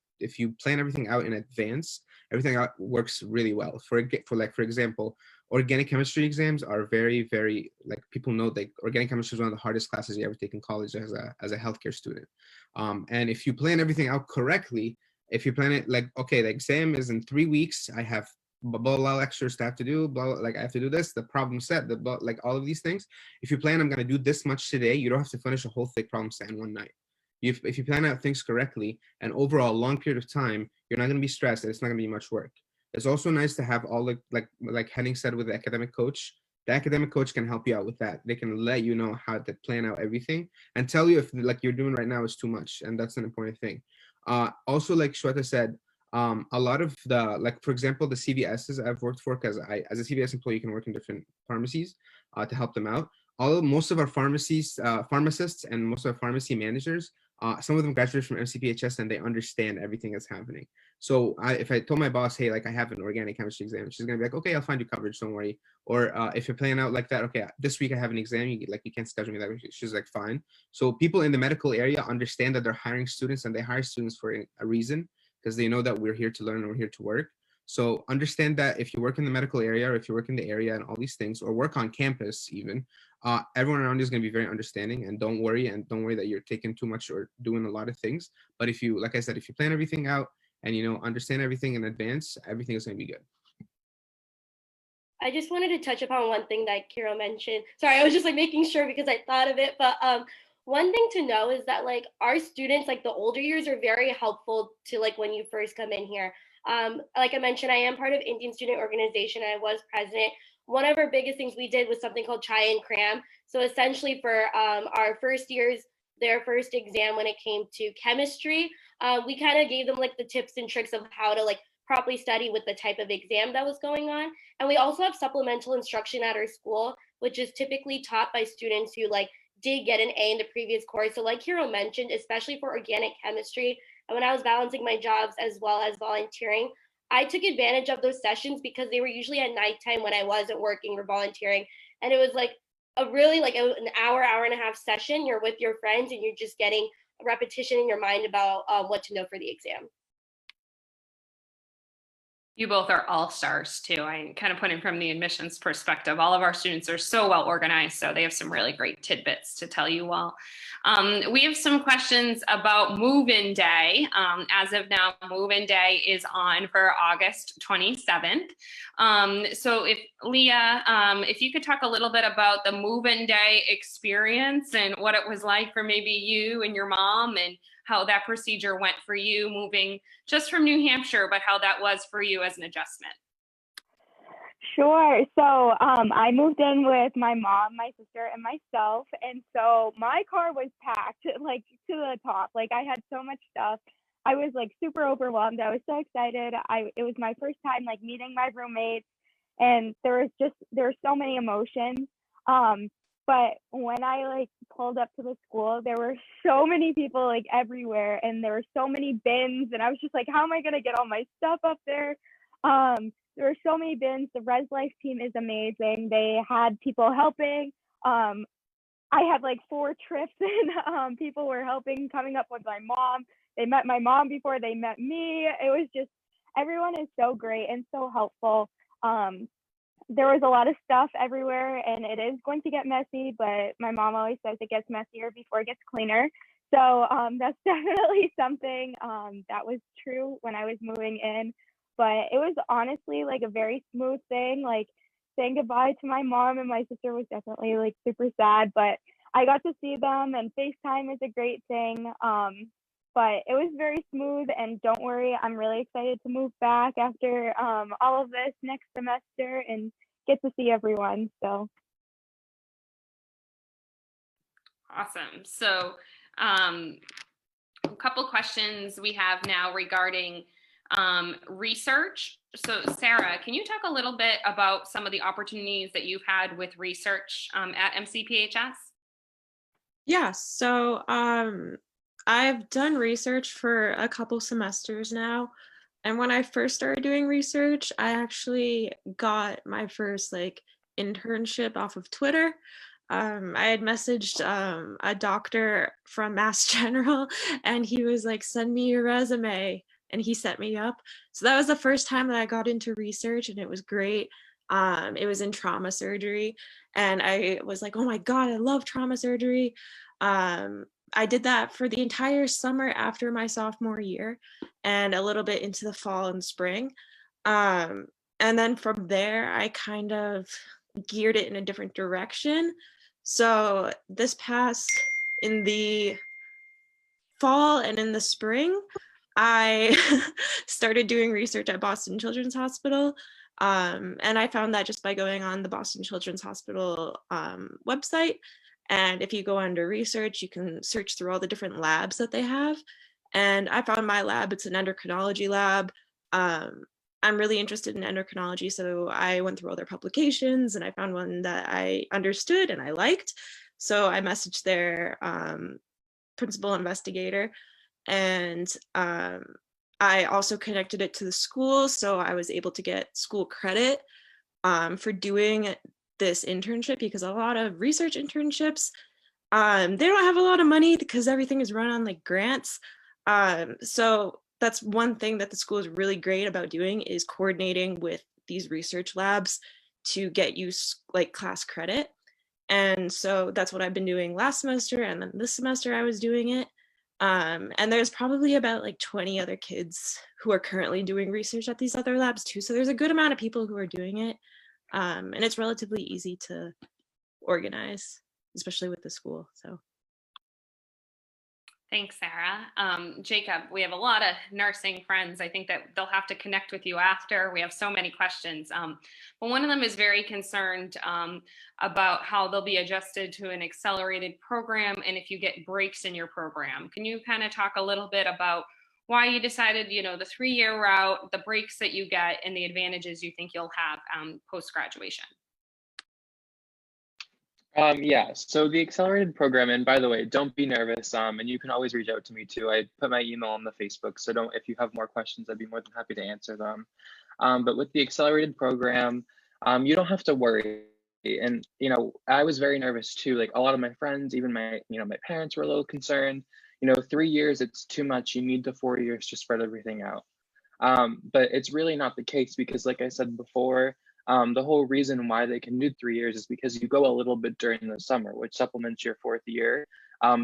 Speaker 4: plan everything out in advance, everything out works really well. For example, organic chemistry exams are very, very, like people know that organic chemistry is one of the hardest classes you ever take in college as a healthcare student. And if you plan everything out correctly, if you plan it like, okay, the exam is in 3 weeks, I have blah blah lectures to have to do, blah, like I have to do this, the problem set, the blah, like all of these things. If you plan, I'm gonna do this much today, you don't have to finish a whole thick problem set in one night. If you plan out things correctly and overall a long period of time, you're not going to be stressed and it's not going to be much work. It's also nice to have all like Henning said with the academic coach. The academic coach can help you out with that. They can let you know how to plan out everything and tell you if like you're doing right now is too much, and that's an important thing. Also, like Shweta said, a lot of the, like for example, the CVSs I've worked for, because as a CVS employee, you can work in different pharmacies to help them out. Most of our pharmacists and most of our pharmacy managers, some of them graduated from MCPHS and they understand everything that's happening. So if I told my boss, hey, like I have an organic chemistry exam, she's gonna be like, okay, I'll find you coverage, don't worry. Or if you're planning out like that, okay, this week I have an exam, you can't schedule me that week. She's like, fine. So people in the medical area understand that they're hiring students and they hire students for a reason, because they know that we're here to learn and we're here to work. So understand that if you work in the medical area, or if you work in the area and all these things, or work on campus even, everyone around you is going to be very understanding, and don't worry that you're taking too much or doing a lot of things. But if you, like I said, if you plan everything out and, you know, understand everything in advance, everything is going to be good.
Speaker 7: I just wanted to touch upon one thing that Kiro mentioned. Sorry, I was just like making sure because I thought of it. But one thing to know is that like our students, like the older years, are very helpful to like when you first come in here. Like I mentioned, I am part of Indian Student Organization. And I was president. One of our biggest things we did was something called Chai and Cram. So essentially for our first years, their first exam when it came to chemistry, we kind of gave them like the tips and tricks of how to like properly study with the type of exam that was going on. And we also have supplemental instruction at our school, which is typically taught by students who like did get an A in the previous course. So like Hiro mentioned, especially for organic chemistry, and when I was balancing my jobs as well as volunteering, I took advantage of those sessions because they were usually at nighttime when I wasn't working or volunteering. And it was like a really like an hour and a half session. You're with your friends and you're just getting a repetition in your mind about what to know for the exam.
Speaker 1: You both are all-stars too. I kind of put in from the admissions perspective. All of our students are so well organized, so they have some really great tidbits to tell you all. We have some questions about Move-In Day. As of now, Move-In Day is on for August 27th. So if Leah, if you could talk a little bit about the Move-In Day experience and what it was like for maybe you and your mom, and how that procedure went for you moving just from New Hampshire, but how that was for you as an adjustment.
Speaker 5: Sure. So I moved in with my mom, my sister, and myself. And so my car was packed like to the top. Like I had so much stuff. I was like super overwhelmed. I was so excited. It was my first time like meeting my roommates, and there were so many emotions. But when I like pulled up to the school, there were so many people like everywhere, and there were so many bins, and I was just like, how am I gonna get all my stuff up there? There were so many bins. The Res Life team is amazing. They had people helping. I had like 4 trips, and people were helping, coming up with my mom. They met my mom before they met me. It was just, everyone is so great and so helpful. There was a lot of stuff everywhere, and it is going to get messy, but my mom always says it gets messier before it gets cleaner. So that's definitely something that was true when I was moving in. But it was honestly like a very smooth thing. Like saying goodbye to my mom and my sister was definitely like super sad, but I got to see them, and FaceTime is a great thing. But it was very smooth, and don't worry, I'm really excited to move back after all of this next semester and get to see everyone. So
Speaker 1: awesome. So a couple questions we have now regarding research. So Sarah, can you talk a little bit about some of the opportunities that you've had with research at MCPHS?
Speaker 6: Yeah, so I've done research for a couple semesters now. And when I first started doing research, I actually got my first like internship off of Twitter. I had messaged a doctor from Mass General, and he was like, send me your resume. And he set me up. So that was the first time that I got into research, and it was great. It was in trauma surgery. And I was like, oh my God, I love trauma surgery. I did that for the entire summer after my sophomore year and a little bit into the fall and spring. And then from there, I kind of geared it in a different direction. So this past, in the fall and in the spring, I started doing research at Boston Children's Hospital. And I found that just by going on the Boston Children's Hospital website. And if you go under research, you can search through all the different labs that they have. And I found my lab, it's an endocrinology lab. I'm really interested in endocrinology, so I went through all their publications and I found one that I understood and I liked. So I messaged their principal investigator, and I also connected it to the school, so I was able to get school credit for doing this internship, because a lot of research internships, they don't have a lot of money because everything is run on like grants. So that's one thing that the school is really great about doing, is coordinating with these research labs to get you like class credit. And so that's what I've been doing last semester, and then this semester I was doing it. And there's probably about like 20 other kids who are currently doing research at these other labs too. So there's a good amount of people who are doing it. And it's relatively easy to organize, especially with the school. So
Speaker 1: thanks, Sarah. Jacob, we have a lot of nursing friends. I think that they'll have to connect with you after. We have so many questions. But one of them is very concerned about how they'll be adjusted to an accelerated program and if you get breaks in your program. Can you kind of talk a little bit about why you decided, the 3-year route, the breaks that you get, and the advantages you think you'll have post-graduation?
Speaker 3: Yeah, so the accelerated program, and by the way, don't be nervous. And you can always reach out to me too. I put my email on the Facebook, so if you have more questions, I'd be more than happy to answer them. But with the accelerated program, you don't have to worry. And, I was very nervous too. Like a lot of my friends, even my parents were a little concerned. 3 years, it's too much. You need the 4 years to spread everything out. But it's really not the case because, like I said before, the whole reason why they can do 3 years is because you go a little bit during the summer, which supplements your 4th year.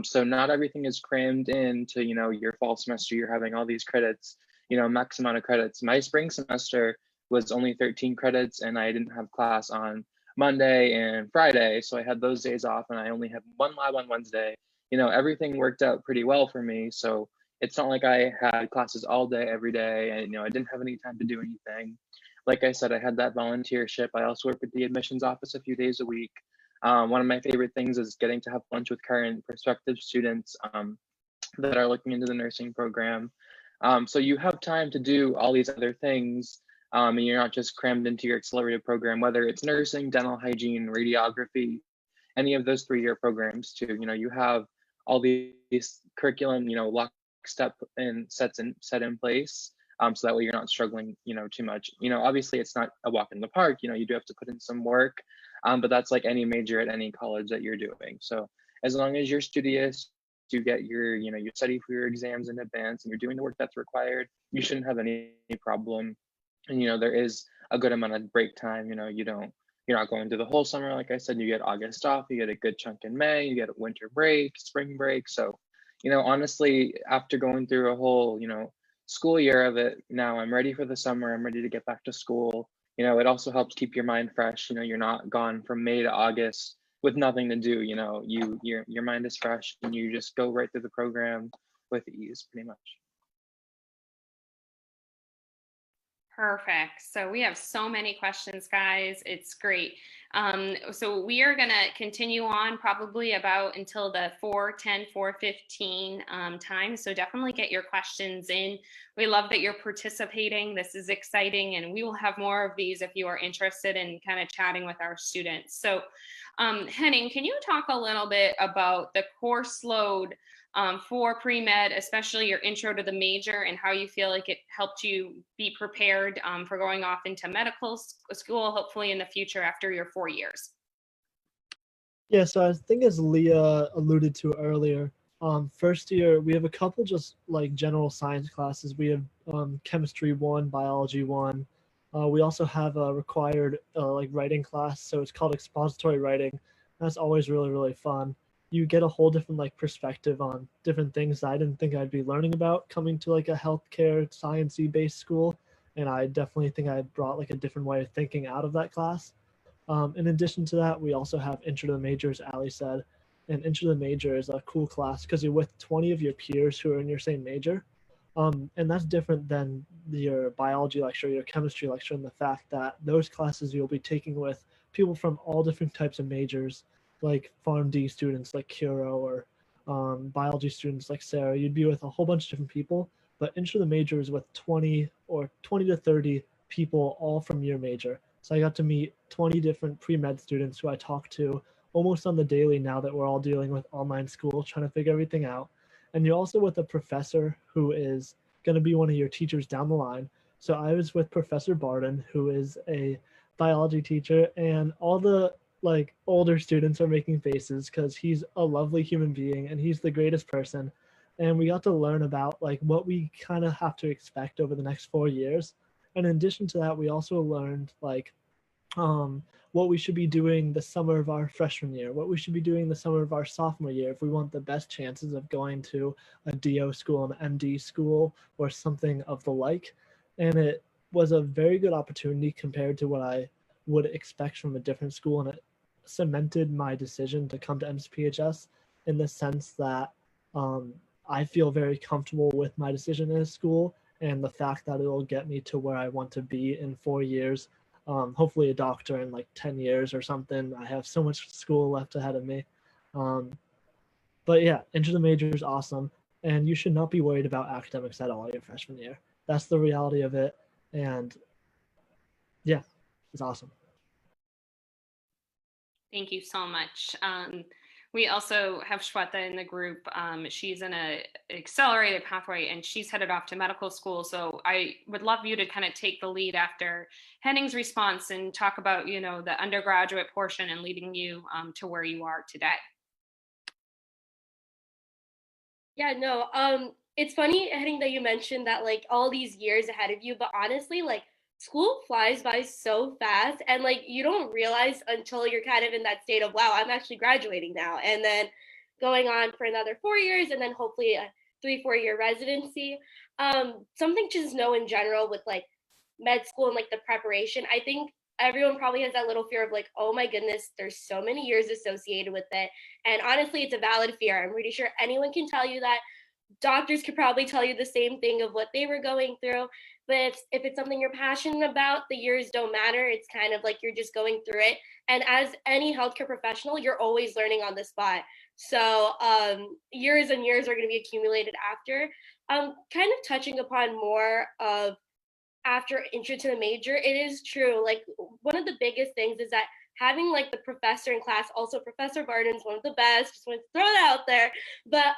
Speaker 3: So not everything is crammed into, your fall semester. You're having all these credits, max amount of credits. My spring semester was only 13 credits and I didn't have class on Monday and Friday. So I had those days off and I only had one lab on Wednesday. Everything worked out pretty well for me. So it's not like I had classes all day, every day, and, I didn't have any time to do anything. Like I said, I had that volunteership. I also work with the admissions office a few days a week. One of my favorite things is getting to have lunch with current prospective students that are looking into the nursing program. So you have time to do all these other things, and you're not just crammed into your accelerated program, whether it's nursing, dental hygiene, radiography, any of those 3-year programs too. You have all these curriculum, lockstep and set in place. So that way you're not struggling, too much. Obviously it's not a walk in the park, you do have to put in some work, but that's like any major at any college that you're doing. So as long as you're studious, you get your, you study for your exams in advance and you're doing the work that's required, you shouldn't have any problem. And, there is a good amount of break time, you're not going through the whole summer. Like I said, you get August off, you get a good chunk in May, you get a winter break, spring break. So, honestly, after going through a whole, school year of it, now I'm ready for the summer. I'm ready to get back to school. It also helps keep your mind fresh. You're not gone from May to August with nothing to do. Your mind is fresh and you just go right through the program with ease, pretty much.
Speaker 1: Perfect. So we have so many questions, guys. It's great. So we are going to continue on probably about until the 4:10, 4:15 time. So definitely get your questions in. We love that you're participating. This is exciting, and we will have more of these if you are interested in kind of chatting with our students. So Henning, can you talk a little bit about the course load for pre-med, especially your intro to the major, and how you feel like it helped you be prepared for going off into medical school, hopefully in the future after your 4 years?
Speaker 2: Yeah, so I think as Leah alluded to earlier, first year we have a couple just like general science classes. We have chemistry 1, biology 1. We also have a required like writing class, so it's called expository writing. That's always really, really fun. You get a whole different like perspective on different things that I didn't think I'd be learning about coming to like a healthcare sciencey based school. And I definitely think I brought like a different way of thinking out of that class. In addition to that, we also have Intro to the Major, as Ali said. And Intro to the Major is a cool class because you're with 20 of your peers who are in your same major. And that's different than your biology lecture, your chemistry lecture, and the fact that those classes you'll be taking with people from all different types of majors, like PharmD students like Kiro, or biology students like Sarah. You'd be with a whole bunch of different people, but Intro to the Major is with 20 to 30 people all from your major. So I got to meet 20 different pre-med students who I talk to almost on the daily now that we're all dealing with online school, trying to figure everything out. And you're also with a professor who is going to be one of your teachers down the line. So I was with Professor Barden, who is a biology teacher, and all the like older students are making faces because he's a lovely human being and he's the greatest person. and we got to learn about like what we kind of have to expect over the next 4 years. And in addition to that, we also learned like what we should be doing the summer of our freshman year, what we should be doing the summer of our sophomore year if we want the best chances of going to a DO school, an MD school, or something of the like. And it was a very good opportunity compared to what I would expect from a different school. And it cemented my decision to come to MCPHS in the sense that I feel very comfortable with my decision in a school and the fact that it will get me to where I want to be in 4 years, hopefully a doctor in like 10 years or something. I have so much school left ahead of me. But yeah, Enter the Major is awesome. And you should not be worried about academics at all your freshman year. That's the reality of it. And yeah, it's awesome.
Speaker 1: Thank you so much. We also have Shweta in the group. She's in an accelerated pathway and she's headed off to medical school. So I would love you to kind of take the lead after Henning's response and talk about, you know, the undergraduate portion and leading you to where you are today.
Speaker 7: Yeah, no, it's funny, Henning, that you mentioned that like all these years ahead of you, but honestly, like school flies by so fast and like you don't realize until you're kind of in that state of, wow, I'm actually graduating now. And then going on for another 4 years and then hopefully a 3-4 year residency. Something to just know in general with like med school and like the preparation, I think everyone probably has that little fear of like, oh my goodness, there's so many years associated with it. And honestly, it's a valid fear. I'm pretty sure anyone can tell you that. Doctors could probably tell you the same thing of what they were going through. But if it's something you're passionate about, the years don't matter. It's kind of like you're just going through it. And as any healthcare professional, you're always learning on the spot. So years and years are going to be accumulated after. Kind of touching upon more of after intro to the major, it is true. Like one of the biggest things is that having like the professor in class, also Professor Barden's one of the best, just want to throw it out there. But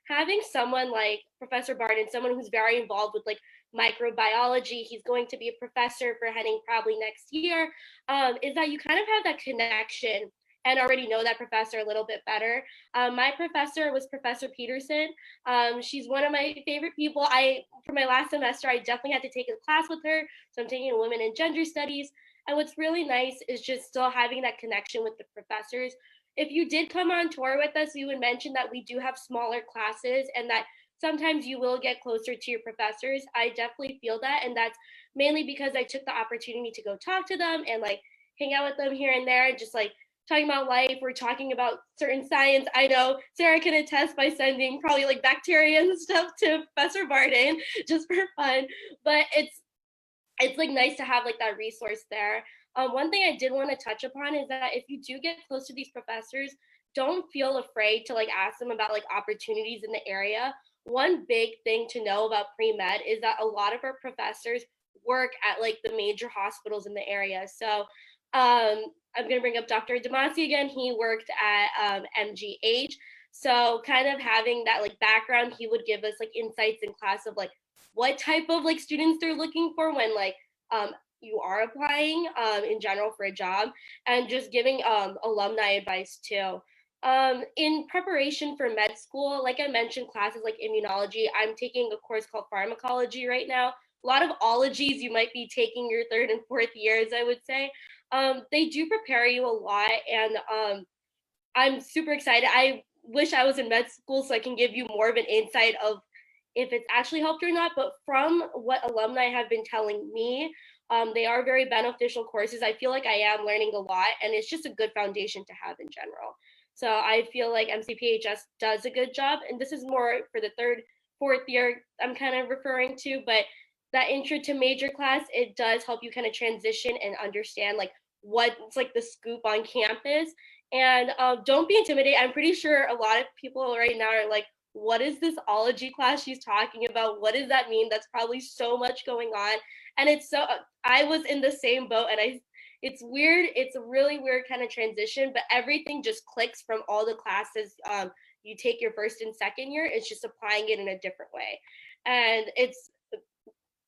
Speaker 7: having someone like Professor Barden, someone who's very involved with like microbiology, he's going to be a professor for Henning probably next year, is that you kind of have that connection and already know that professor a little bit better. My professor was Professor Peterson. She's one of my favorite people. For my last semester, I definitely had to take a class with her. So I'm taking Women and Gender Studies. And what's really nice is just still having that connection with the professors. If you did come on tour with us, we would mention that we do have smaller classes and that sometimes you will get closer to your professors. I definitely feel that. And that's mainly because I took the opportunity to go talk to them and like hang out with them here and there and just like talking about life. We're talking about certain science. I know Sarah can attest by sending probably like bacteria and stuff to Professor Barden just for fun. But it's like nice to have like that resource there. One thing I did want to touch upon is that if you do get close to these professors, don't feel afraid to like ask them about like opportunities in the area. One big thing to know about pre-med is that a lot of our professors work at like the major hospitals in the area. So I'm going to bring up Dr. Damasi again. He worked at MGH. So kind of having that like background, he would give us like insights in class of like what type of like students they're looking for when like you are applying in general for a job, and just giving alumni advice too. In preparation for med school, like I mentioned, classes like immunology, I'm taking a course called pharmacology right now. A lot of ologies you might be taking your 3rd and 4th years, I would say. They do prepare you a lot, and I'm super excited. I wish I was in med school so I can give you more of an insight of if it's actually helped or not, but from what alumni have been telling me, they are very beneficial courses. I feel like I am learning a lot, and it's just a good foundation to have in general. So I feel like MCPHS does a good job, and this is more for the 3rd, 4th year I'm kind of referring to, but that intro to major class, it does help you kind of transition and understand like what's like the scoop on campus. And don't be intimidated. I'm pretty sure a lot of people right now are like, what is this ology class she's talking about? What does that mean? That's probably so much going on. And it's so, I was in the same boat, and it's weird. It's a really weird kind of transition, but everything just clicks from all the classes you take your 1st and 2nd year. It's just applying it in a different way. And it's,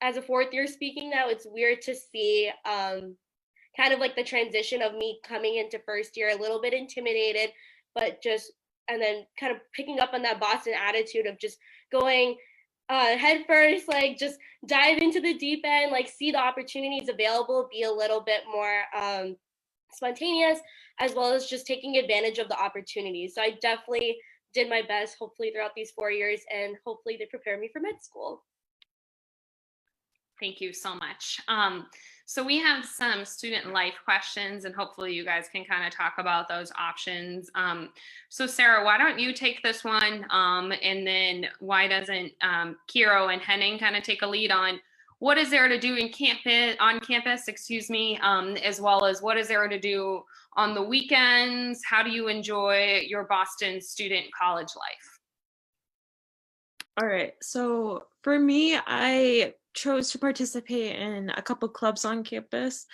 Speaker 7: as a 4th year speaking now, it's weird to see kind of like the transition of me coming into 1st year, a little bit intimidated, but just and then kind of picking up on that Boston attitude of just going head first, like just dive into the deep end, like see the opportunities available, be a little bit more spontaneous, as well as just taking advantage of the opportunities. So I definitely did my best, hopefully throughout these 4 years, and hopefully they prepare me for med school.
Speaker 1: Thank you so much. So we have some student life questions, and hopefully you guys can kind of talk about those options. So Sarah, why don't you take this one, and then why doesn't Kiro and Henning kind of take a lead on what is there to do on campus, as well as what is there to do on the weekends? How do you enjoy your Boston student college life?
Speaker 6: All right, so for me, I chose to participate in a couple clubs on campus,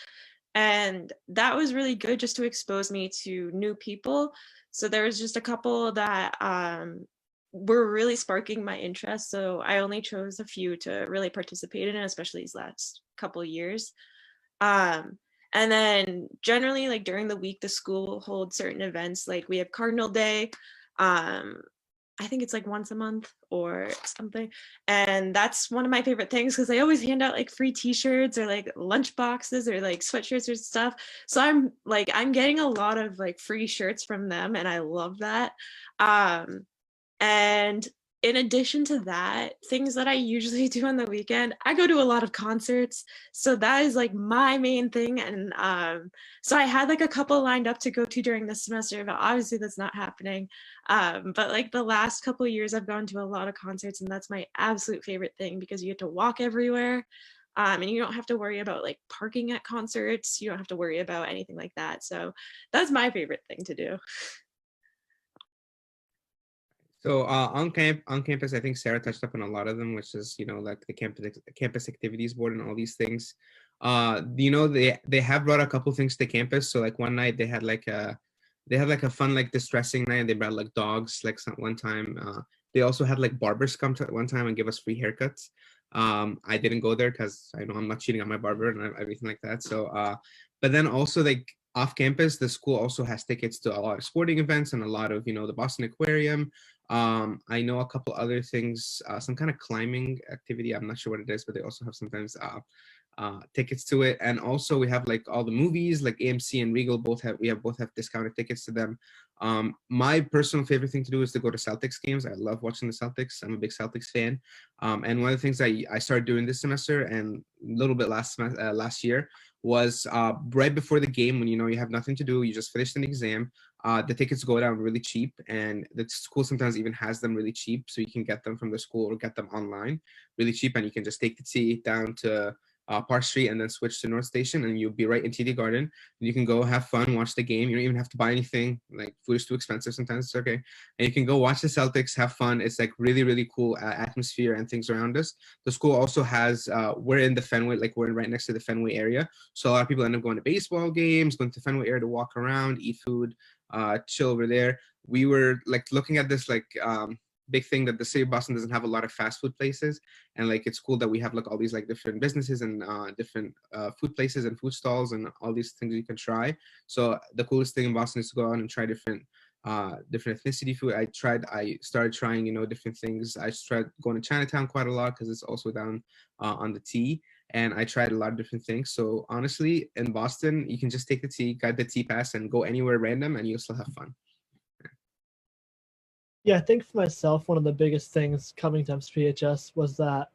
Speaker 6: and that was really good just to expose me to new people. So there was just a couple that were really sparking my interest, so I only chose a few to really participate in, especially these last couple years. And then generally, like during the week, the school will hold certain events, like we have Cardinal Day. I think it's like once a month or something. And that's one of my favorite things because they always hand out like free t-shirts or like lunch boxes or like sweatshirts or stuff. So I'm getting a lot of like free shirts from them, and I love that. And in addition to that, things that I usually do on the weekend, I go to a lot of concerts. So that is like my main thing. And so I had like a couple lined up to go to during this semester, but obviously that's not happening. But like the last couple of years, I've gone to a lot of concerts, and that's my absolute favorite thing because you get to walk everywhere. And you don't have to worry about like parking at concerts. You don't have to worry about anything like that. So that's my favorite thing to do.
Speaker 4: So on campus, I think Sarah touched up on a lot of them, which is, like the campus activities board and all these things. They have brought a couple things to campus. So like one night they had like a fun like distressing night, and they brought like dogs like one time. They also had like barbers come to one time and give us free haircuts. I didn't go there because I know I'm not cheating on my barber and everything like that. So but then also like off campus, the school also has tickets to a lot of sporting events and a lot of, the Boston Aquarium. I know a couple other things, some kind of climbing activity. I'm not sure what it is, but they also have sometimes tickets to it. And also we have like all the movies, like AMC and Regal both have discounted tickets to them. My personal favorite thing to do is to go to Celtics games. I love watching the Celtics. I'm a big Celtics fan. And one of the things I started doing this semester and a little bit last year was right before the game, when you have nothing to do, you just finished an exam. The tickets go down really cheap, and the school sometimes even has them really cheap, so you can get them from the school or get them online really cheap, and you can just take the T down to Park Street and then switch to North Station, and you'll be right in TD Garden. You can go have fun, watch the game. You don't even have to buy anything. Like, food is too expensive sometimes. It's okay. And you can go watch the Celtics, have fun. It's like really, really cool atmosphere and things around us. The school also has, we're in the Fenway, like we're right next to the Fenway area. So a lot of people end up going to baseball games, going to Fenway area to walk around, eat food, chill over there. We were like looking at this like big thing that the city of Boston doesn't have a lot of fast food places, and like it's cool that we have like all these like different businesses and different food places and food stalls and all these things you can try. So the coolest thing in Boston is to go out and try different ethnicity food. I started trying different things. I tried going to Chinatown quite a lot because it's also down on the T, and I tried a lot of different things. So honestly, in Boston, you can just take the T, get the T pass, and go anywhere random, and you'll still have fun.
Speaker 2: Yeah, I think for myself, one of the biggest things coming to MCPHS was that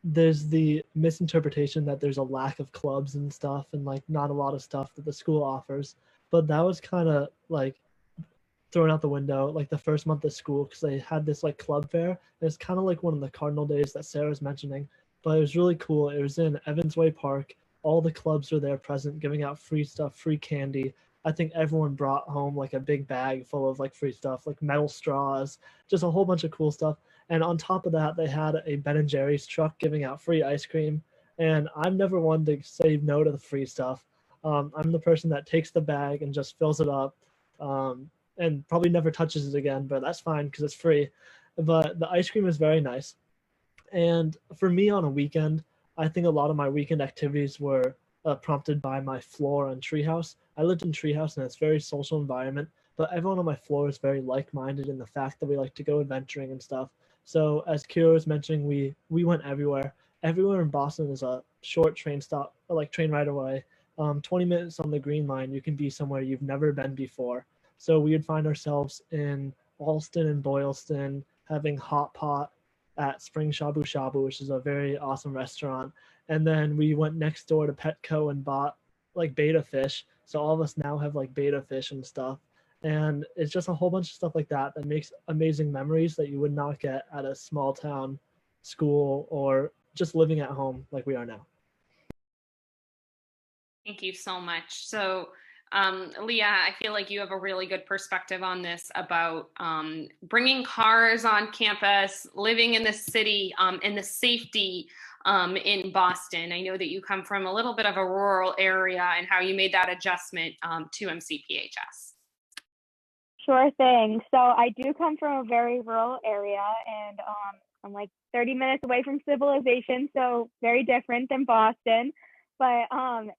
Speaker 2: there's the misinterpretation that there's a lack of clubs and stuff, and like not a lot of stuff that the school offers. But that was kind of like thrown out the window like the first month of school, because they had this like club fair, and it's kind of like one of the Cardinal days that Sarah's mentioning. But it was really cool. It was in Evansway Park. All the clubs were there present, giving out free stuff, free candy. I think everyone brought home like a big bag full of like free stuff, like metal straws, just a whole bunch of cool stuff. And on top of that, they had a Ben & Jerry's truck giving out free ice cream. And I'm never one to say no to the free stuff. I'm the person that takes the bag and just fills it up, and probably never touches it again, but that's fine because it's free. But the ice cream is very nice. And for me on a weekend, I think a lot of my weekend activities were prompted by my floor on Treehouse. I lived in Treehouse, and it's a very social environment. but everyone on my floor is very like-minded in the fact that we like to go adventuring and stuff. So as Kira was mentioning, we went everywhere. Everywhere in Boston is a short train stop, like train ride away. 20 minutes on the Green Line, you can be somewhere you've never been before. So we would find ourselves in Alston and Boylston having hot pot at Spring Shabu Shabu, which is a very awesome restaurant. And then we went next door to Petco and bought like beta fish. So all of us now have like beta fish and stuff. And it's just a whole bunch of stuff like that that makes amazing memories that you would not get at a small town school or just living at home like we are now.
Speaker 1: Thank you so much. So, Leah, I feel like you have a really good perspective on this about bringing cars on campus, living in the city, and the safety in Boston. I know that you come from a little bit of a rural area and how you made that adjustment to MCPHS.
Speaker 5: Sure thing. So I do come from a very rural area, and I'm like 30 minutes away from civilization, so very different than Boston. But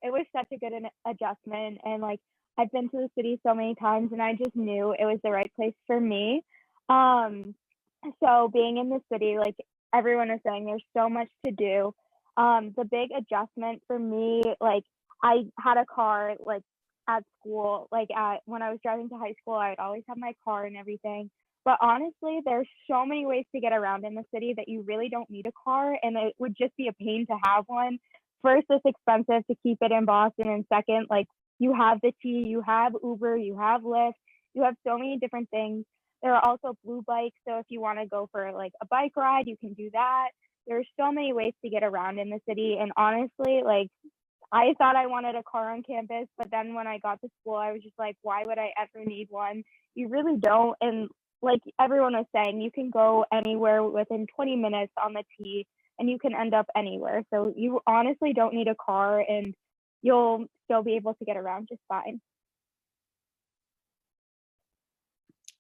Speaker 5: it was such a good adjustment, and like I've been to the city so many times, and I just knew it was the right place for me. So being in the city, like everyone is saying, there's so much to do. The big adjustment for me, like I had a car, like at school, like when I was driving to high school, I would always have my car and everything. But honestly, there's so many ways to get around in the city that you really don't need a car, and it would just be a pain to have one. First, it's expensive to keep it in Boston, and second, like you have the T, you have Uber, you have Lyft, you have so many different things. There are also blue bikes, so if you want to go for like a bike ride, you can do that. There's so many ways to get around in the city, and honestly, like I thought I wanted a car on campus, but then when I got to school, I was just like, why would I ever need one? You really don't. And like everyone was saying, you can go anywhere within 20 minutes on the T, and you can end up anywhere. So you honestly don't need a car, and you'll still be able to get around just fine.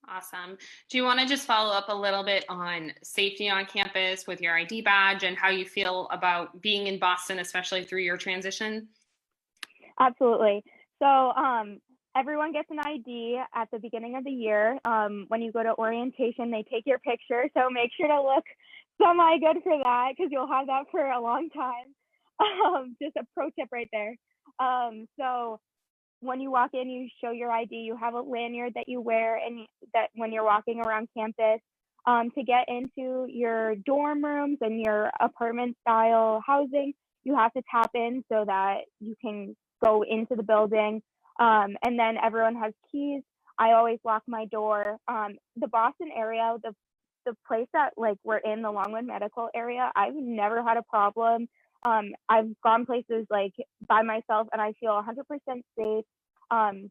Speaker 1: Awesome. Do you want to just follow up a little bit on safety on campus with your ID badge and how you feel about being in Boston, especially through your transition?
Speaker 5: Absolutely. So everyone gets an ID at the beginning of the year. When you go to orientation, they take your picture. So make sure to look semi good for that, because you'll have that for a long time. Just a pro tip right there. So when you walk in, you show your ID. You have a lanyard that you wear, and that when you're walking around campus, to get into your dorm rooms and your apartment style housing, you have to tap in so that you can go into the building. And then everyone has keys. I always lock my door. The Boston area, the place that like we're in, the Longwood Medical area, I've never had a problem. I've gone places like by myself, and I feel 100% safe.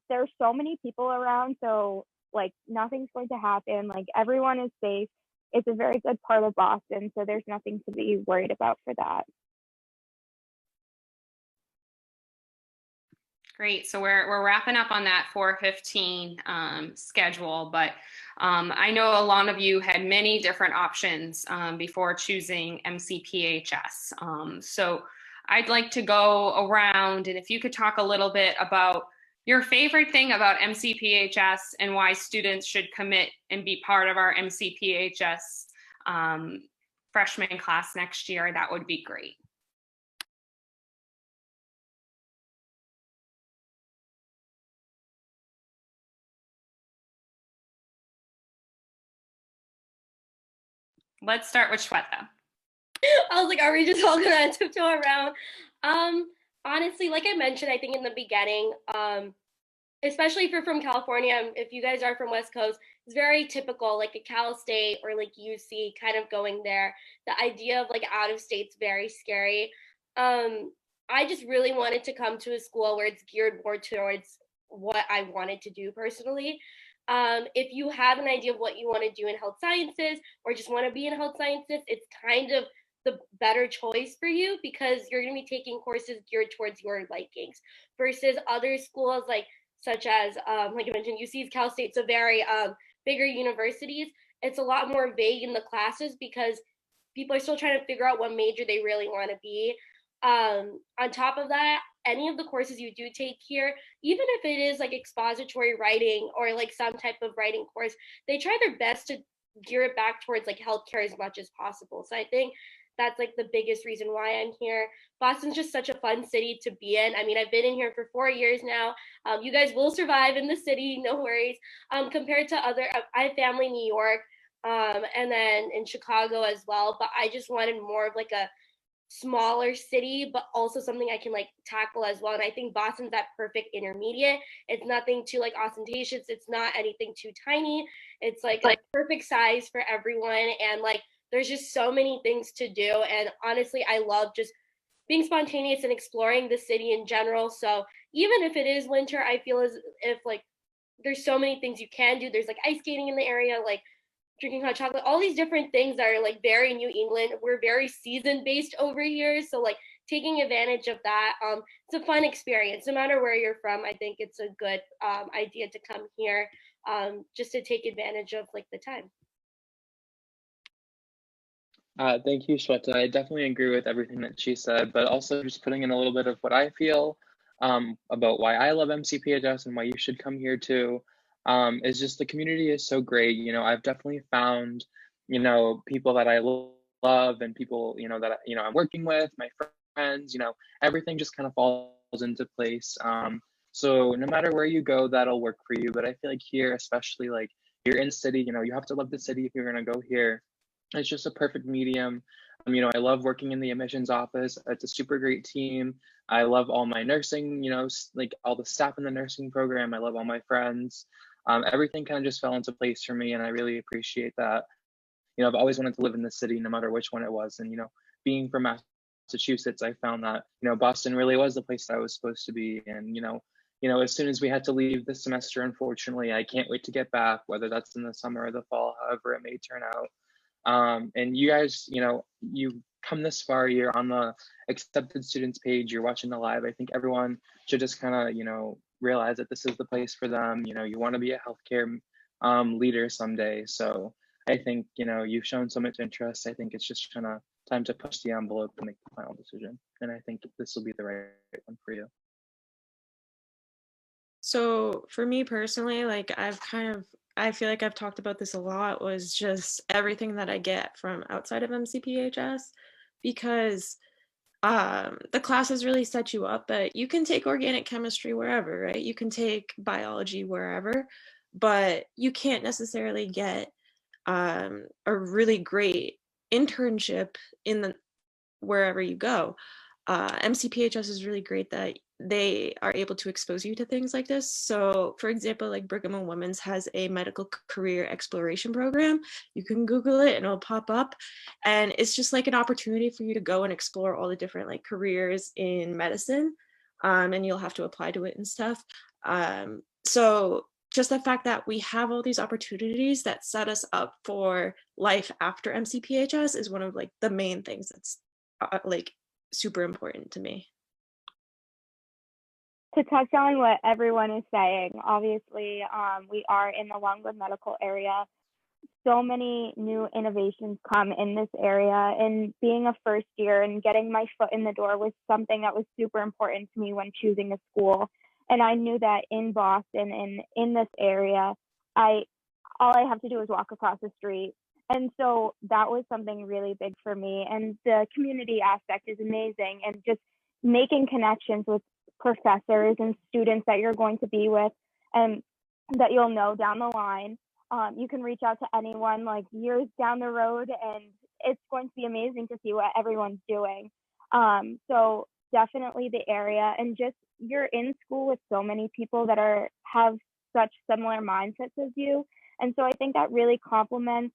Speaker 5: There's so many people around, so like nothing's going to happen. Like everyone is safe. It's a very good part of Boston, so there's nothing to be worried about for that.
Speaker 1: Great. So we're wrapping up on that 4:15 schedule, but I know a lot of you had many different options before choosing MCPHS. So I'd like to go around, and if you could talk a little bit about your favorite thing about MCPHS and why students should commit and be part of our MCPHS freshman class next year, that would be great. Let's start with Shweta.
Speaker 7: I was like, are we just all gonna tiptoe around? Honestly, like I mentioned, I think in the beginning, especially if you're from California, if you guys are from West Coast, it's very typical, like a Cal State or like UC kind of going there. The idea of like out of state's very scary. I just really wanted to come to a school where it's geared more towards what I wanted to do personally. If you have an idea of what you want to do in health sciences or just want to be in health sciences, it's kind of the better choice for you, because you're going to be taking courses geared towards your likings versus other schools like such as like I mentioned, UC's, Cal State, so very bigger universities. It's a lot more vague in the classes because people are still trying to figure out what major they really want to be. On top of that, any of the courses you do take here, even if it is like expository writing or like some type of writing course, they try their best to gear it back towards like healthcare as much as possible. So I think that's like the biggest reason why I'm here. Boston's just such a fun city to be in. I mean, I've been in here for 4 years now. You guys will survive in the city, no worries. Compared to other, I have family in New York, and then in Chicago as well. But I just wanted more of like a smaller city, but also something I can like tackle as well. And I think Boston's that perfect intermediate. It's nothing too like ostentatious. It's not anything too tiny. It's like a perfect size for everyone. And like there's just so many things to do. And honestly, I love just being spontaneous and exploring the city in general. So even if it is winter, I feel as if like there's so many things you can do. There's like ice skating in the area, like drinking hot chocolate, all these different things that are like very New England. We're very season based over here. So like taking advantage of that, it's a fun experience. No matter where you're from, I think it's a good idea to come here just to take advantage of like the time.
Speaker 3: Thank you, Shweta. I definitely agree with everything that she said, but also just putting in a little bit of what I feel about why I love MCPHS and why you should come here too. Is just the community is so great. You know, I've definitely found, you know, people that I love and people, you know, that, you know, I'm working with, my friends, you know, everything just kind of falls into place. So no matter where you go, that'll work for you. But I feel like here, especially like you're in the city, you know, you have to love the city if you're going to go here. It's just a perfect medium. You know, I love working in the admissions office. It's a super great team. I love all my nursing, you know, like all the staff in the nursing program. I love all my friends. Everything kind of just fell into place for me, and I really appreciate that. You know, I've always wanted to live in the city, no matter which one it was. And, you know, being from Massachusetts, I found that, you know, Boston really was the place that I was supposed to be. And, as soon as we had to leave this semester, unfortunately, I can't wait to get back, whether that's in the summer or the fall, however it may turn out. And you guys, you know, you come this far, you're on the accepted students page, you're watching the live. I think everyone should just kind of, you know, realize that this is the place for them. You know, you want to be a healthcare leader someday. So I think, you know, you've shown so much interest. I think it's just kind of time to push the envelope and make the final decision. And I think this will be the right one for you.
Speaker 6: So for me personally, like I feel like I've talked about this a lot, was just everything that I get from outside of MCPHS, because the classes really set you up, but you can take organic chemistry wherever, right? You can take biology wherever, but you can't necessarily get a really great internship in the wherever you go. MCPHS is really great that they are able to expose you to things like this. So for example, like Brigham and Women's has a medical career exploration program. You can Google it and it'll pop up. And it's just like an opportunity for you to go and explore all the different like careers in medicine. And you'll have to apply to it and stuff. So just the fact that we have all these opportunities that set us up for life after MCPHS is one of like the main things that's like super important to me.
Speaker 5: To touch on what everyone is saying, obviously, we are in the Longwood medical area. So many new innovations come in this area, and being a first year and getting my foot in the door was something that was super important to me when choosing a school. And I knew that in Boston and in this area, all I have to do is walk across the street. And so that was something really big for me. And the community aspect is amazing, and just making connections with professors and students that you're going to be with and that you'll know down the line. You can reach out to anyone like years down the road, and it's going to be amazing to see what everyone's doing. So definitely the area, and just you're in school with so many people that have such similar mindsets as you. And so I think that really complements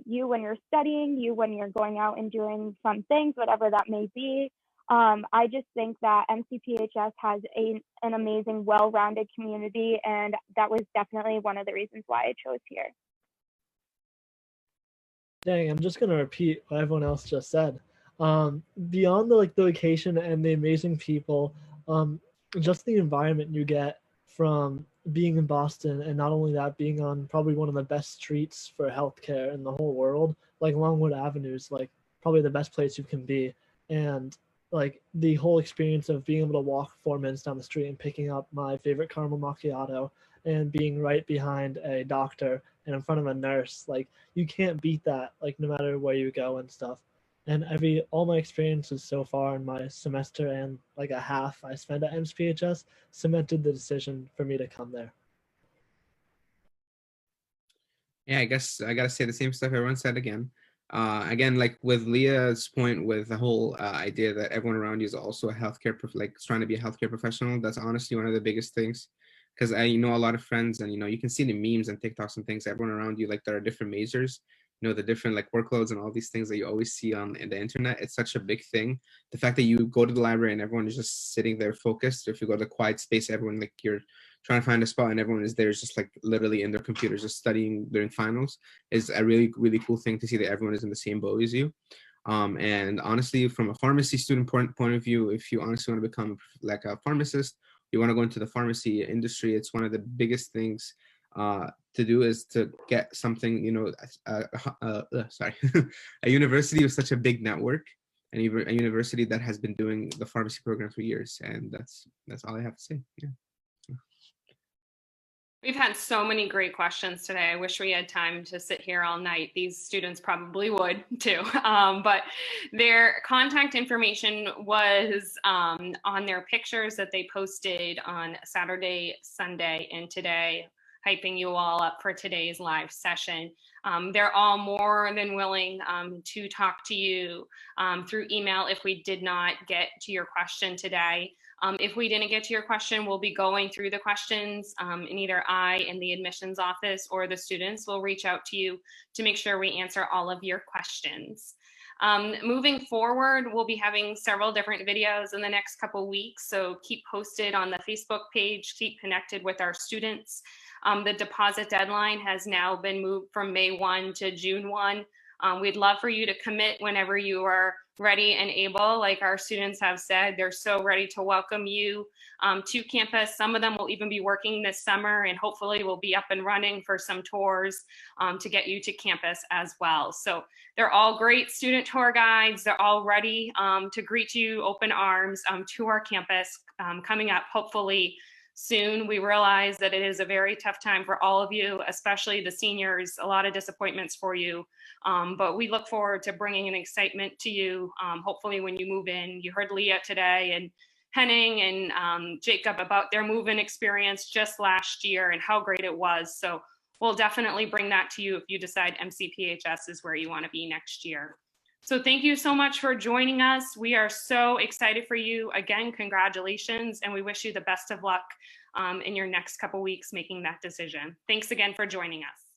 Speaker 5: you when you're studying, you when you're going out and doing fun things, whatever that may be. I just think that MCPHS has an amazing, well-rounded community, and that was definitely one of the reasons why I chose here.
Speaker 2: Dang, I'm just gonna repeat what everyone else just said. Beyond the location and the amazing people, just the environment you get from being in Boston, and not only that, being on probably one of the best streets for healthcare in the whole world, like Longwood Avenue is like probably the best place you can be. And like the whole experience of being able to walk 4 minutes down the street and picking up my favorite caramel macchiato and being right behind a doctor and in front of a nurse, like you can't beat that, like no matter where you go and stuff. And all my experiences so far in my semester and like a half I spent at MCPHS cemented the decision for me to come there.
Speaker 4: Yeah, I guess I gotta say the same stuff everyone said again. Again, like with Leah's point with the whole idea that everyone around you is also a healthcare, like trying to be a healthcare professional. That's honestly one of the biggest things. Because I know a lot of friends, and you can see the memes and TikToks and things. Everyone around you, like there are different majors, the different like workloads and all these things that you always see on the internet. It's such a big thing. The fact that you go to the library and everyone is just sitting there focused. If you go to the quiet space, everyone like you're trying to find a spot and everyone is there just like literally in their computers just studying during finals is a really, really cool thing to see that everyone is in the same boat as you. And honestly, from a pharmacy student point of view, if you honestly want to become like a pharmacist, you want to go into the pharmacy industry, it's one of the biggest things to do is to get something, sorry, a university with such a big network and even a university that has been doing the pharmacy program for years. And that's all I have to say. Yeah.
Speaker 1: We've had so many great questions today. I wish we had time to sit here all night. These students probably would too, but their contact information was on their pictures that they posted on Saturday, Sunday, and today, hyping you all up for today's live session. They're all more than willing to talk to you through email if we did not get to your question today. If we didn't get to your question, we'll be going through the questions and either I in the admissions office or the students will reach out to you to make sure we answer all of your questions. Moving forward, we'll be having several different videos in the next couple weeks, so keep posted on the Facebook page, keep connected with our students. The deposit deadline has now been moved from May 1 to June 1. We'd love for you to commit whenever you are ready and able. Like our students have said, they're so ready to welcome you to campus. Some of them will even be working this summer and hopefully will be up and running for some tours to get you to campus as well. So they're all great student tour guides. They're all ready to greet you open arms to our campus coming up hopefully soon. We realize that it is a very tough time for all of you, especially the seniors, a lot of disappointments for you. But we look forward to bringing an excitement to you. Hopefully when you move in, you heard Leah today and Henning and Jacob about their move-in experience just last year and how great it was. So we'll definitely bring that to you if you decide MCPHS is where you want to be next year. So thank you so much for joining us. We are so excited for you. Again, congratulations, and we wish you the best of luck in your next couple weeks making that decision. Thanks again for joining us.